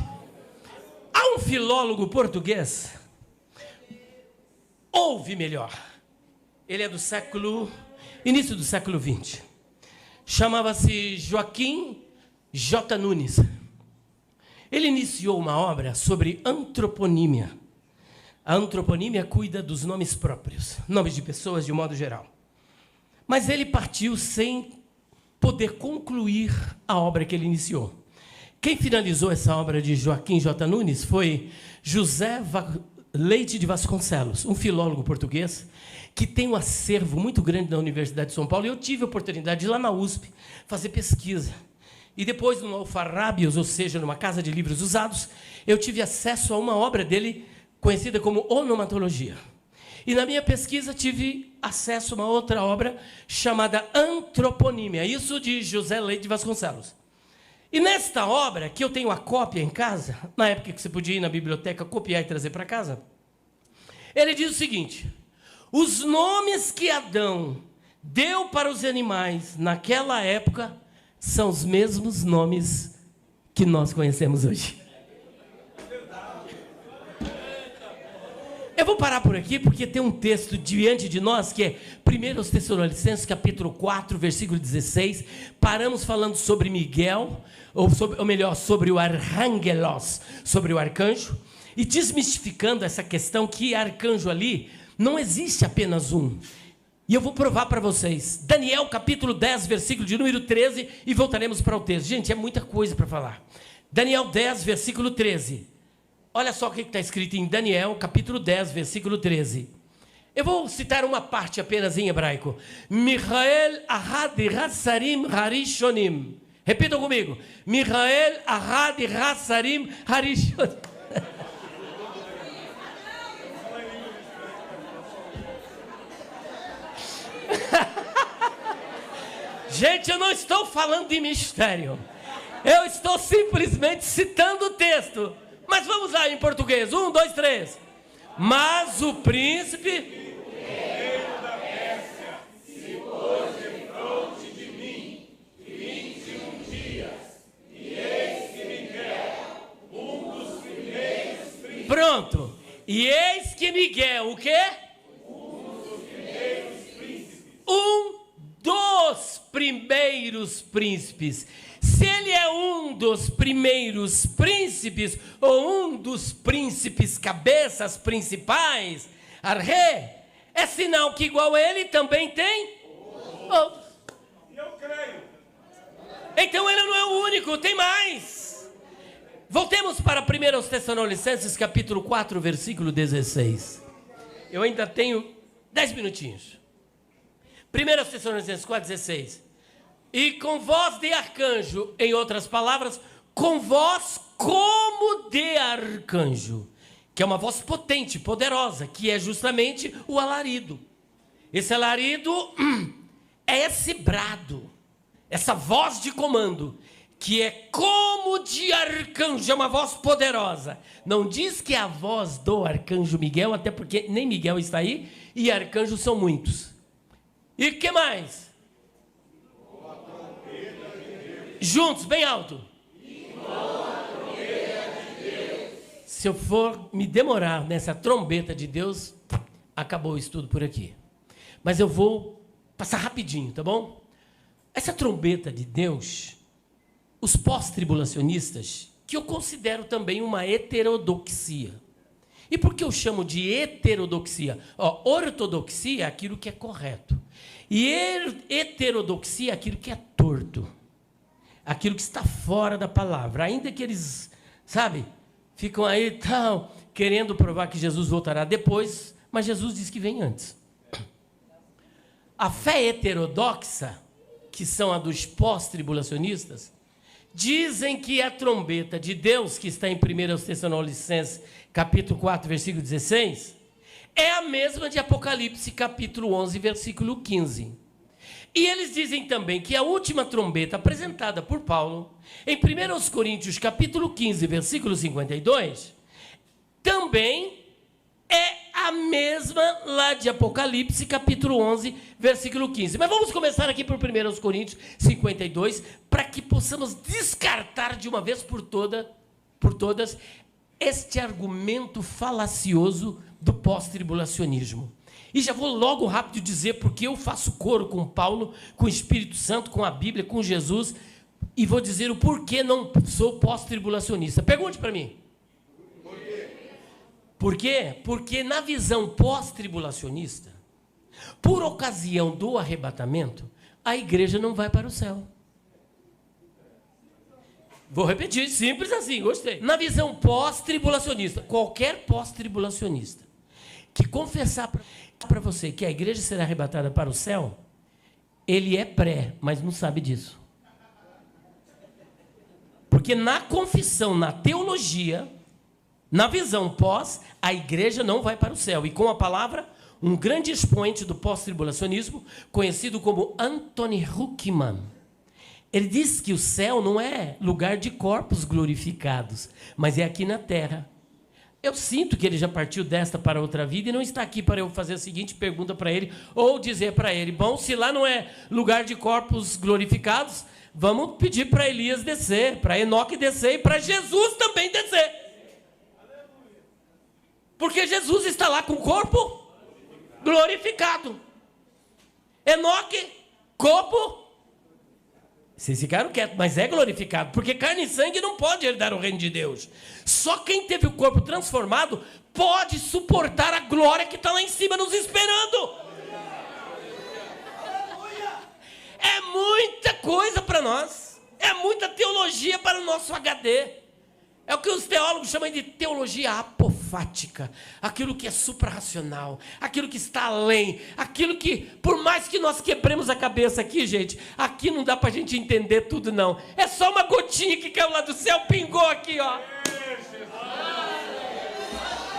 Há um filólogo português, ele é do início do século XX. Chamava-se Joaquim J. Nunes. Ele iniciou uma obra sobre antroponímia. A antroponímia cuida dos nomes próprios, nomes de pessoas de um modo geral. Mas ele partiu sem poder concluir a obra que ele iniciou. Quem finalizou essa obra de Joaquim J. Nunes foi José Leite de Vasconcelos, um filólogo português que tem um acervo muito grande na Universidade de São Paulo. E eu tive a oportunidade de ir lá na USP fazer pesquisa. E depois, no Alfarrábios, ou seja, numa casa de livros usados, eu tive acesso a uma obra dele conhecida como Onomatologia. E na minha pesquisa tive acesso a uma outra obra chamada Antroponímia, isso de José Leite de Vasconcelos. E nesta obra, que eu tenho a cópia em casa, na época que você podia ir na biblioteca, copiar e trazer para casa, ele diz o seguinte: os nomes que Adão deu para os animais naquela época são os mesmos nomes que nós conhecemos hoje. Eu vou parar por aqui porque tem um texto diante de nós que é 1 Tessalonicenses, capítulo 4, versículo 16. Paramos falando sobre Miguel, sobre o archangelos, sobre o arcanjo, e desmistificando essa questão que arcanjo ali não existe apenas um. E eu vou provar para vocês. Daniel, capítulo 10, versículo de número 13, e voltaremos para o texto. Gente, é muita coisa para falar. Daniel 10, versículo 13. Olha só o que está escrito em Daniel, capítulo 10, versículo 13. Eu vou citar uma parte apenas em hebraico. Michael ahad hasarim harishonim. Repitam comigo. Michael ahad hasarim harishonim. Gente, eu não estou falando de mistério. Eu estou simplesmente citando o texto. Mas vamos lá em português. 1, 2, 3. Mas o príncipe da Pérsia se pôs defronte de mim 21 dias, e eis que Miguel, um dos primeiros príncipes. Pronto. E eis que Miguel, o quê? Um dos primeiros príncipes. Um dos primeiros príncipes. Se ele é um dos primeiros príncipes, ou um dos príncipes cabeças principais, arre, é sinal que igual ele também tem. Eu creio. Então ele não é o único, tem mais. Voltemos para 1 Tessalonicenses, capítulo 4, versículo 16. Eu ainda tenho 10 minutinhos. 1 Tessalonicenses 4, 16. E com voz de arcanjo, em outras palavras, com voz como de arcanjo, que é uma voz potente, poderosa, que é justamente o alarido. Esse alarido é esse brado, essa voz de comando, que é como de arcanjo, é uma voz poderosa. Não diz que é a voz do arcanjo Miguel, até porque nem Miguel está aí, e arcanjos são muitos. E o que mais? Juntos, bem alto. Se eu for me demorar nessa trombeta de Deus, acabou o estudo por aqui. Mas eu vou passar rapidinho, tá bom? Essa trombeta de Deus, os pós-tribulacionistas, que eu considero também uma heterodoxia. E por que eu chamo de heterodoxia? Ortodoxia é aquilo que é correto. E heterodoxia é aquilo que é torto. Aquilo que está fora da palavra. Ainda que eles, ficam aí tal, querendo provar que Jesus voltará depois, mas Jesus diz que vem antes. A fé heterodoxa, que são a dos pós-tribulacionistas, dizem que a trombeta de Deus, que está em 1 Tessalonicenses, capítulo 4, versículo 16, é a mesma de Apocalipse, capítulo 11, versículo 15. E eles dizem também que a última trombeta apresentada por Paulo, em 1 Coríntios, capítulo 15, versículo 52, também é a mesma lá de Apocalipse, capítulo 11, versículo 15. Mas vamos começar aqui por 1 Coríntios 52, para que possamos descartar de uma vez por todas este argumento falacioso do pós-tribulacionismo. E já vou logo rápido dizer porque eu faço coro com Paulo, com o Espírito Santo, com a Bíblia, com Jesus, e vou dizer o porquê não sou pós-tribulacionista. Pergunte para mim. Por quê? Porque na visão pós-tribulacionista, por ocasião do arrebatamento, a igreja não vai para o céu. Vou repetir, simples assim, gostei. Na visão pós-tribulacionista, qualquer pós-tribulacionista que confessar para você que a igreja será arrebatada para o céu, ele é pré, mas não sabe disso. Porque na confissão, na teologia, na visão pós, a igreja não vai para o céu. E com a palavra, um grande expoente do pós-tribulacionismo, conhecido como Anthony Huckman, ele diz que o céu não é lugar de corpos glorificados, mas é aqui na terra. Eu sinto que ele já partiu desta para outra vida e não está aqui para eu fazer a seguinte pergunta para ele, ou dizer para ele, bom, se lá não é lugar de corpos glorificados, vamos pedir para Elias descer, para Enoque descer e para Jesus também descer. Porque Jesus está lá com o corpo glorificado. Enoque, corpo, vocês ficaram quietos, mas é glorificado, porque carne e sangue não pode herdar o reino de Deus. Só quem teve o corpo transformado pode suportar a glória que está lá em cima nos esperando. É muita coisa para nós, é muita teologia para o nosso HD. É o que os teólogos chamam de teologia apofática, aquilo que é suprarracional, aquilo que está além, aquilo que, por mais que nós quebremos a cabeça aqui, gente, aqui não dá para a gente entender tudo, não. É só uma gotinha que caiu lá do céu, pingou aqui, ó.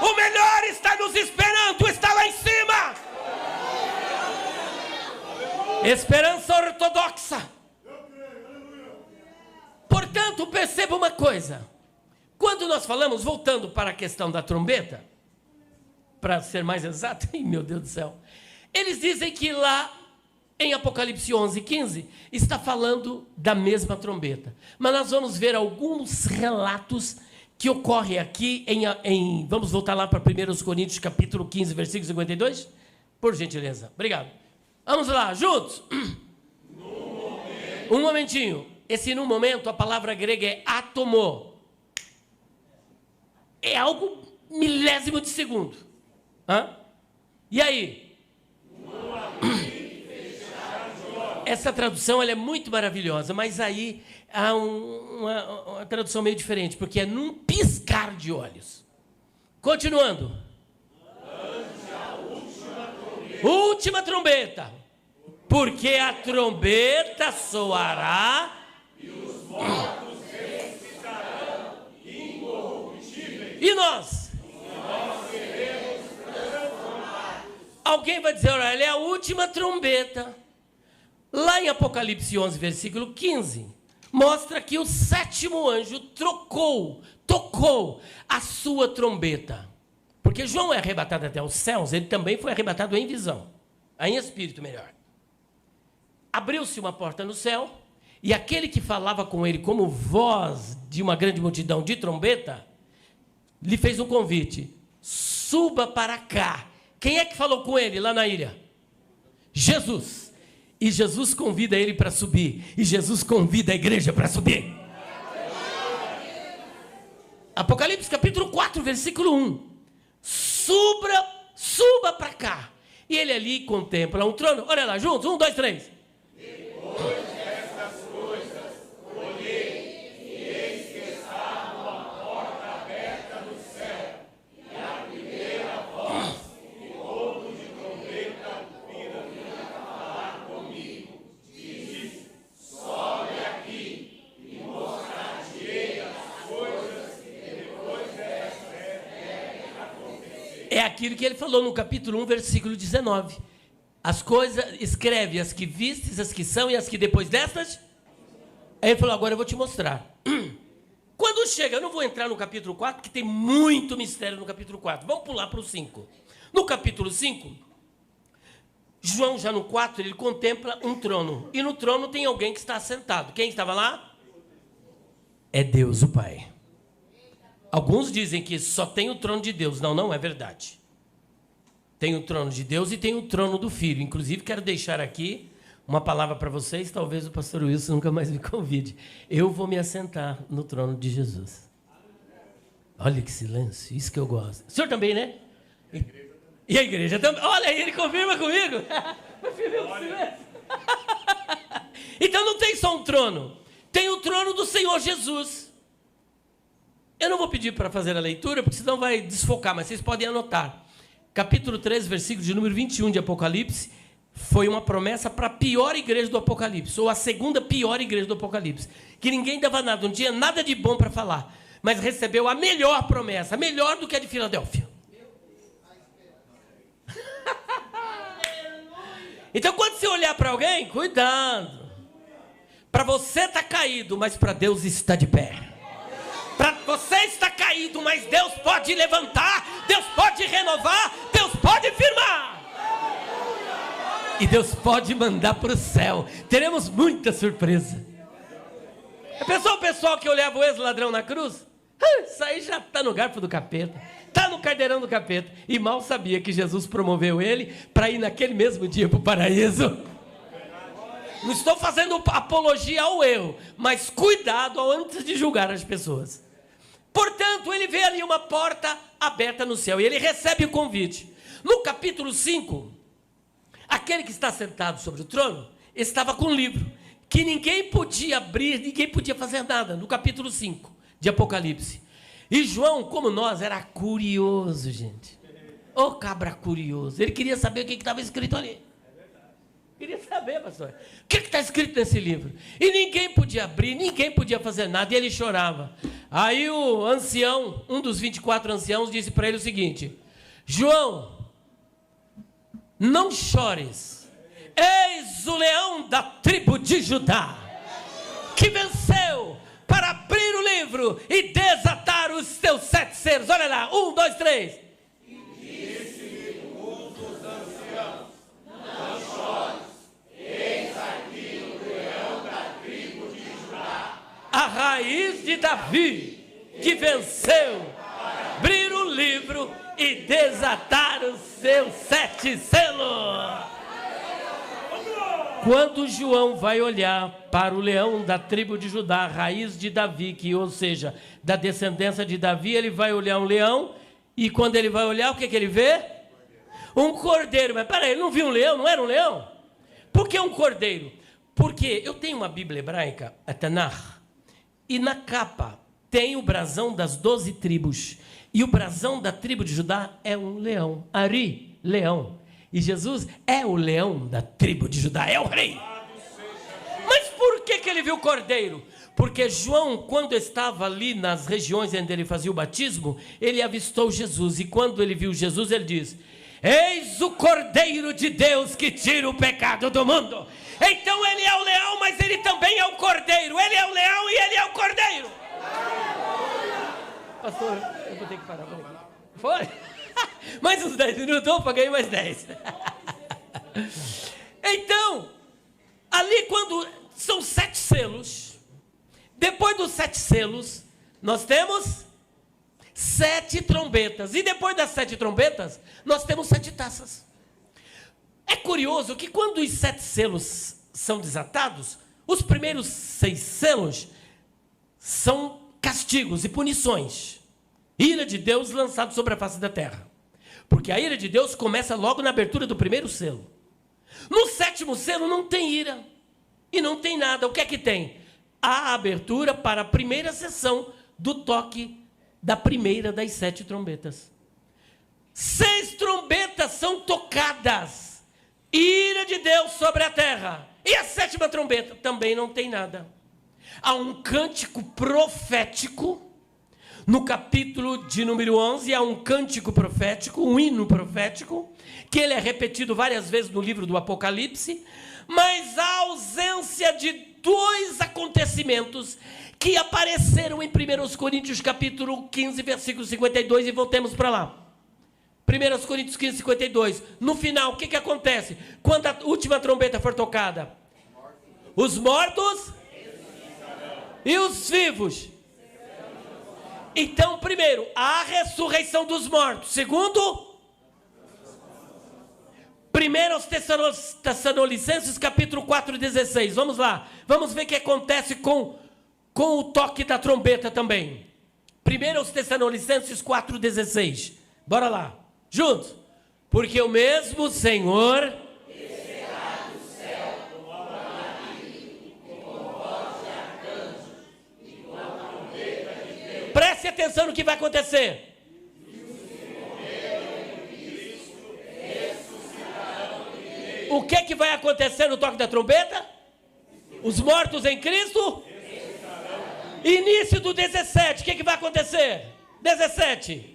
O melhor está nos esperando, está lá em cima. Esperança ortodoxa. Portanto, perceba uma coisa. Quando nós falamos, voltando para a questão da trombeta, para ser mais exato, meu Deus do céu, eles dizem que lá em Apocalipse 11, 15, está falando da mesma trombeta. Mas nós vamos ver alguns relatos que ocorrem aqui vamos voltar lá para 1 Coríntios, capítulo 15, versículo 52? Por gentileza. Obrigado. Vamos lá, juntos. Um momentinho. Esse no momento, a palavra grega é atomô. É algo milésimo de segundo. Hã? E aí? Essa tradução ela é muito maravilhosa, mas aí há uma tradução meio diferente, porque é num piscar de olhos. Continuando. Última trombeta. Porque a trombeta soará e os mortos e nós? Seremos transformados. Alguém vai dizer, olha, ela é a última trombeta. Lá em Apocalipse 11, versículo 15, mostra que o sétimo anjo tocou a sua trombeta. Porque João é arrebatado até os céus, ele também foi arrebatado em visão, em espírito melhor. Abriu-se uma porta no céu, e aquele que falava com ele como voz de uma grande multidão de trombeta, lhe fez um convite, suba para cá. Quem é que falou com ele lá na ilha? Jesus. E Jesus convida ele para subir, e Jesus convida a igreja para subir. Apocalipse capítulo 4, versículo 1. Suba para cá. E ele ali contempla um trono. Olha lá, juntos, 1, 2, 3. Depois destas coisas, olhei, e eis que estava uma porta aberta no céu, e a primeira voz, e como de trombeta vinha falar comigo, disse, sobe aqui, e mostrar-te-ei as coisas que depois destas devem acontecer. É aquilo que ele falou no capítulo 1, versículo 19. As coisas, escreve as que vistes, as que são e as que depois destas. Aí ele falou, agora eu vou te mostrar. Quando chega, eu não vou entrar no capítulo 4, porque tem muito mistério no capítulo 4. Vamos pular para o 5. No capítulo 5, João, já no 4, ele contempla um trono. E no trono tem alguém que está sentado. Quem estava lá? É Deus, o Pai. Alguns dizem que só tem o trono de Deus. Não, não é verdade. Tem o trono de Deus e tem o trono do Filho. Inclusive, quero deixar aqui uma palavra para vocês. Talvez o pastor Wilson nunca mais me convide. Eu vou me assentar no trono de Jesus. Olha que silêncio, isso que eu gosto. O senhor também, né? E a igreja também. Olha aí, ele confirma comigo. Então não tem só um trono. Tem o trono do Senhor Jesus. Eu não vou pedir para fazer a leitura, porque senão vai desfocar, mas vocês podem anotar. Capítulo 3, versículo de número 21 de Apocalipse, foi uma promessa para a pior igreja do Apocalipse, ou a segunda pior igreja do Apocalipse, que ninguém dava nada, não tinha nada de bom para falar, mas recebeu a melhor promessa, melhor do que a de Filadélfia. Então, quando você olhar para alguém, cuidado. Para você está caído, mas para Deus está de pé. Para você está caído, mas Deus pode levantar, Deus pode renovar, Deus pode firmar. E Deus pode mandar para o céu. Teremos muita surpresa. Pensou o pessoal que olhava o ex-ladrão na cruz? Isso aí já está no garfo do capeta. Está no carteirão do capeta. E mal sabia que Jesus promoveu ele para ir naquele mesmo dia para o paraíso. Não estou fazendo apologia ao erro, mas cuidado antes de julgar as pessoas. Portanto, ele vê ali uma porta aberta no céu e ele recebe o convite. No capítulo 5, aquele que está sentado sobre o trono estava com um livro que ninguém podia abrir, ninguém podia fazer nada. No capítulo 5 de Apocalipse. E João, como nós, era curioso, gente. Ô cabra curioso. Ele queria saber o que estava escrito ali. Queria saber, pastor. O que está escrito nesse livro? E ninguém podia abrir, ninguém podia fazer nada. E ele chorava. Aí o ancião, um dos 24 anciãos, disse para ele o seguinte: João, não chores. Eis o leão da tribo de Judá, que venceu para abrir o livro e desatar os seus 7 selos. Olha lá, 1, 2, 3. E disse-lhe um dos anciãos: não chores, eis aqui o leão da tribo de Judá, a raiz de Davi, que venceu para abrir o livro e desatar os seus 7 selos. Quando João vai olhar para o leão da tribo de Judá, a raiz de Davi, que, ou seja, da descendência de Davi, ele vai olhar um leão, e quando ele vai olhar, o que ele vê? Um cordeiro. Mas peraí, ele não viu um leão? Não era um leão? Por que um cordeiro? Porque eu tenho uma Bíblia hebraica, a Tanakh, e na capa tem o brasão das 12 tribos, e o brasão da tribo de Judá é um leão, Ari, leão. E Jesus é o leão da tribo de Judá, é o rei. Mas por que ele viu o cordeiro? Porque João, quando estava ali nas regiões onde ele fazia o batismo, ele avistou Jesus. E quando ele viu Jesus, ele diz: eis o cordeiro de Deus que tira o pecado do mundo. Então ele é o leão, mas ele também é o cordeiro. Ele é o leão e ele é o cordeiro. Pastor, eu vou ter que parar. Foi? Mais uns 10 minutos, eu paguei mais 10. Então, ali quando são 7 selos, depois dos 7 selos, nós temos 7 trombetas. E depois das 7 trombetas, nós temos 7 taças. É curioso que quando os 7 selos são desatados, os primeiros 6 selos são castigos e punições. Ira de Deus lançada sobre a face da terra. Porque a ira de Deus começa logo na abertura do primeiro selo. No 7º selo não tem ira. E não tem nada. O que é que tem? A abertura para a primeira sessão do toque da primeira das 7 trombetas. 6 trombetas são tocadas. Ira de Deus sobre a terra. E a 7ª trombeta também não tem nada. Há um cântico profético. No capítulo de número 11, há um cântico profético, um hino profético, que ele é repetido várias vezes no livro do Apocalipse, mas há ausência de 2 acontecimentos que apareceram em 1 Coríntios capítulo 15, versículo 52, e voltemos para lá. 1 Coríntios 15, 52. No final, o que acontece? Quando a última trombeta for tocada? Os mortos e os vivos. Então, primeiro, a ressurreição dos mortos. Segundo, 1 Tessalonicenses capítulo 4, 16. Vamos lá. Vamos ver o que acontece com o toque da trombeta também. 1 Tessalonicenses 4, 16. Bora lá. Juntos. Porque o mesmo Senhor descerá do céu com a maravilha, com voz de arcanjo e com a trombeta de Deus. Preste atenção no que vai acontecer. O que vai acontecer no toque da trombeta? Os mortos em Cristo? Início do 17, o que vai acontecer? 17,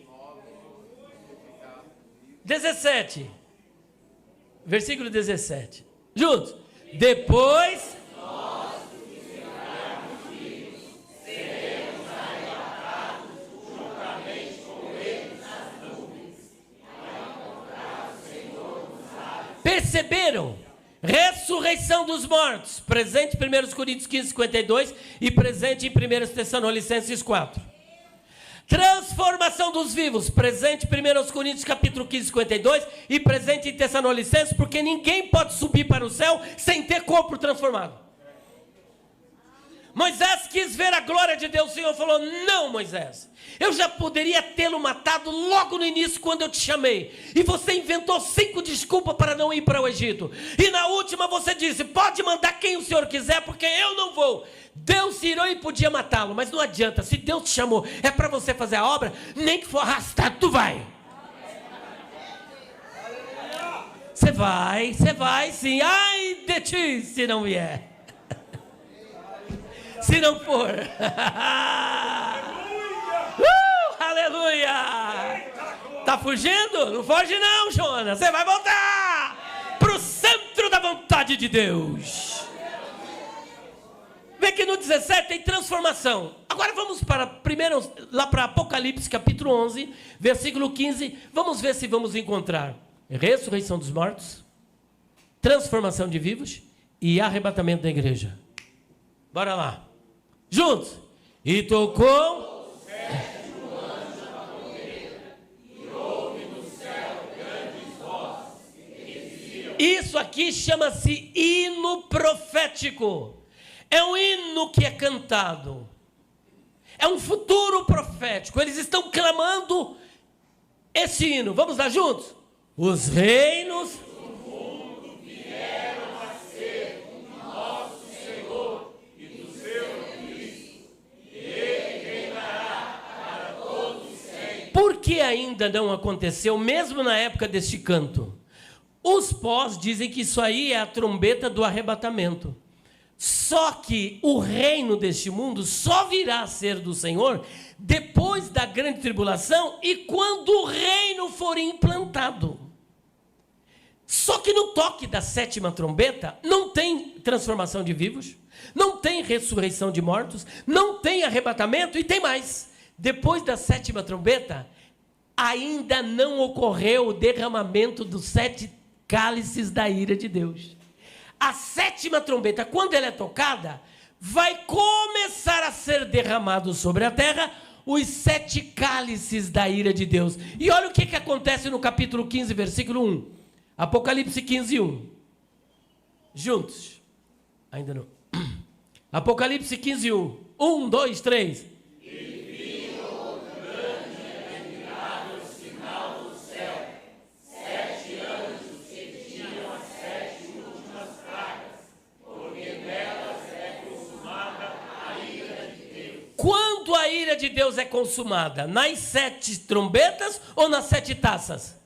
versículo 17. Juntos. Depois nós que ficarmos vivos seremos arrebatados juntamente com eles nas nuvens para encontrar o Senhor nos ares. Perceberam? Ressurreição dos mortos, presente em 1 Coríntios 15, 52 e presente em 1 Tessalonicenses 4. Transformação dos vivos, presente em 1 Coríntios capítulo 15, 52 e presente em Tessalonicenses, porque ninguém pode subir para o céu sem ter corpo transformado. Moisés quis ver a glória de Deus, o Senhor falou, não Moisés, eu já poderia tê-lo matado logo no início quando eu te chamei, e você inventou 5 desculpas para não ir para o Egito, e na última você disse, pode mandar quem o Senhor quiser, porque eu não vou. Deus tirou e podia matá-lo, mas não adianta, se Deus te chamou, é para você fazer a obra, nem que for arrastado, tu vai. Você vai sim, ai de ti se não vier. Se não for. Aleluia! Tá fugindo? Não foge não, Jonas. Você vai voltar para o centro da vontade de Deus. Vê que no 17 tem transformação. Agora vamos lá para Apocalipse capítulo 11, versículo 15. Vamos ver se vamos encontrar ressurreição dos mortos, transformação de vivos e arrebatamento da igreja. Bora lá. Juntos. E tocou o sétimo anjo a trombeta, e houve no céu grandes vozes que diziam. Isso aqui chama-se hino profético. É um hino que é cantado. É um futuro profético. Eles estão clamando esse hino. Vamos lá juntos? Os reinos do mundo vieram a ser de nosso Senhor e do seu Cristo, e Ele reinará para todos sempre. Por que ainda não aconteceu, mesmo na época deste canto? Os pós dizem que isso aí é a trombeta do arrebatamento. Só que o reino deste mundo só virá a ser do Senhor depois da grande tribulação e quando o reino for implantado. Só que no toque da sétima trombeta não tem transformação de vivos, não tem ressurreição de mortos, não tem arrebatamento e tem mais. Depois da sétima trombeta, ainda não ocorreu o derramamento dos 7 cálices da ira de Deus. A sétima trombeta, quando ela é tocada, vai começar a ser derramado sobre a terra os 7 cálices da ira de Deus. E olha o que acontece no capítulo 15, versículo 1. Apocalipse 15, 1. Juntos. Ainda não. Apocalipse 15, 1. 1, 2, 3. Quando a ira de Deus é consumada? Nas 7 trombetas ou nas 7 taças?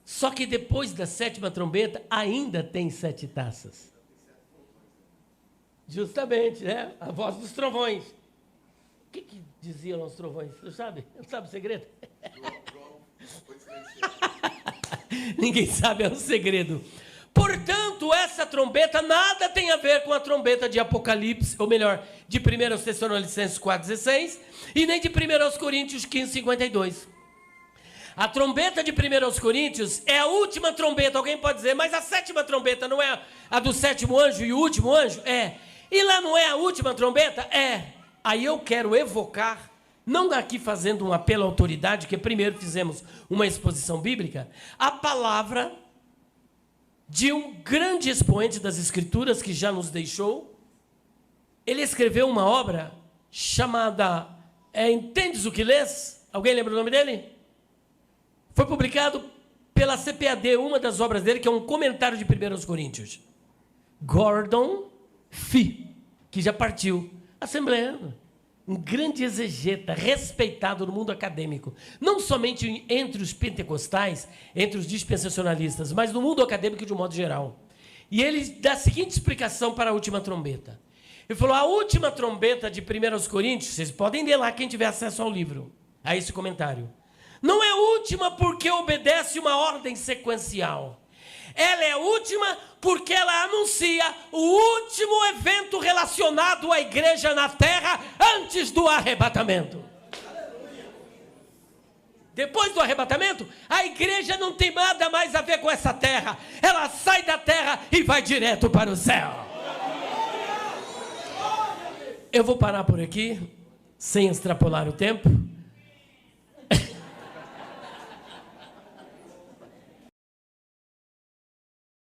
Só que depois da 7ª trombeta ainda tem 7 taças. Justamente, né? A voz dos trovões. O que diziam os trovões? Você sabe? Não sabe o segredo? Ninguém sabe, é um segredo. Portanto, essa trombeta nada tem a ver com a trombeta de Apocalipse, ou melhor, de 1 Tessalonicenses 4,16, e nem de 1 Coríntios 15, 52. A trombeta de 1 Coríntios é a última trombeta. Alguém pode dizer, mas a 7ª trombeta não é a do 7º anjo e o último anjo? É. E lá não é a última trombeta? É. Aí eu quero evocar, não aqui fazendo um apelo à autoridade, que primeiro fizemos uma exposição bíblica, a palavra de um grande expoente das Escrituras que já nos deixou. Ele escreveu uma obra chamada Entendes o que lês? Alguém lembra o nome dele? Foi publicado pela CPAD, uma das obras dele, que é um comentário de 1 Coríntios. Gordon Fee, que já partiu. Assembleano, um grande exegeta, respeitado no mundo acadêmico, não somente entre os pentecostais, entre os dispensacionalistas, mas no mundo acadêmico de um modo geral. E ele dá a seguinte explicação para a última trombeta. Ele falou, a última trombeta de 1 Coríntios, vocês podem ler lá quem tiver acesso ao livro, a esse comentário, não é última porque obedece uma ordem sequencial. Ela é última porque ela anuncia o último evento relacionado à igreja na terra antes do arrebatamento. Depois do arrebatamento, a igreja não tem nada mais a ver com essa terra. Ela sai da terra e vai direto para o céu. Eu vou parar por aqui, sem extrapolar o tempo.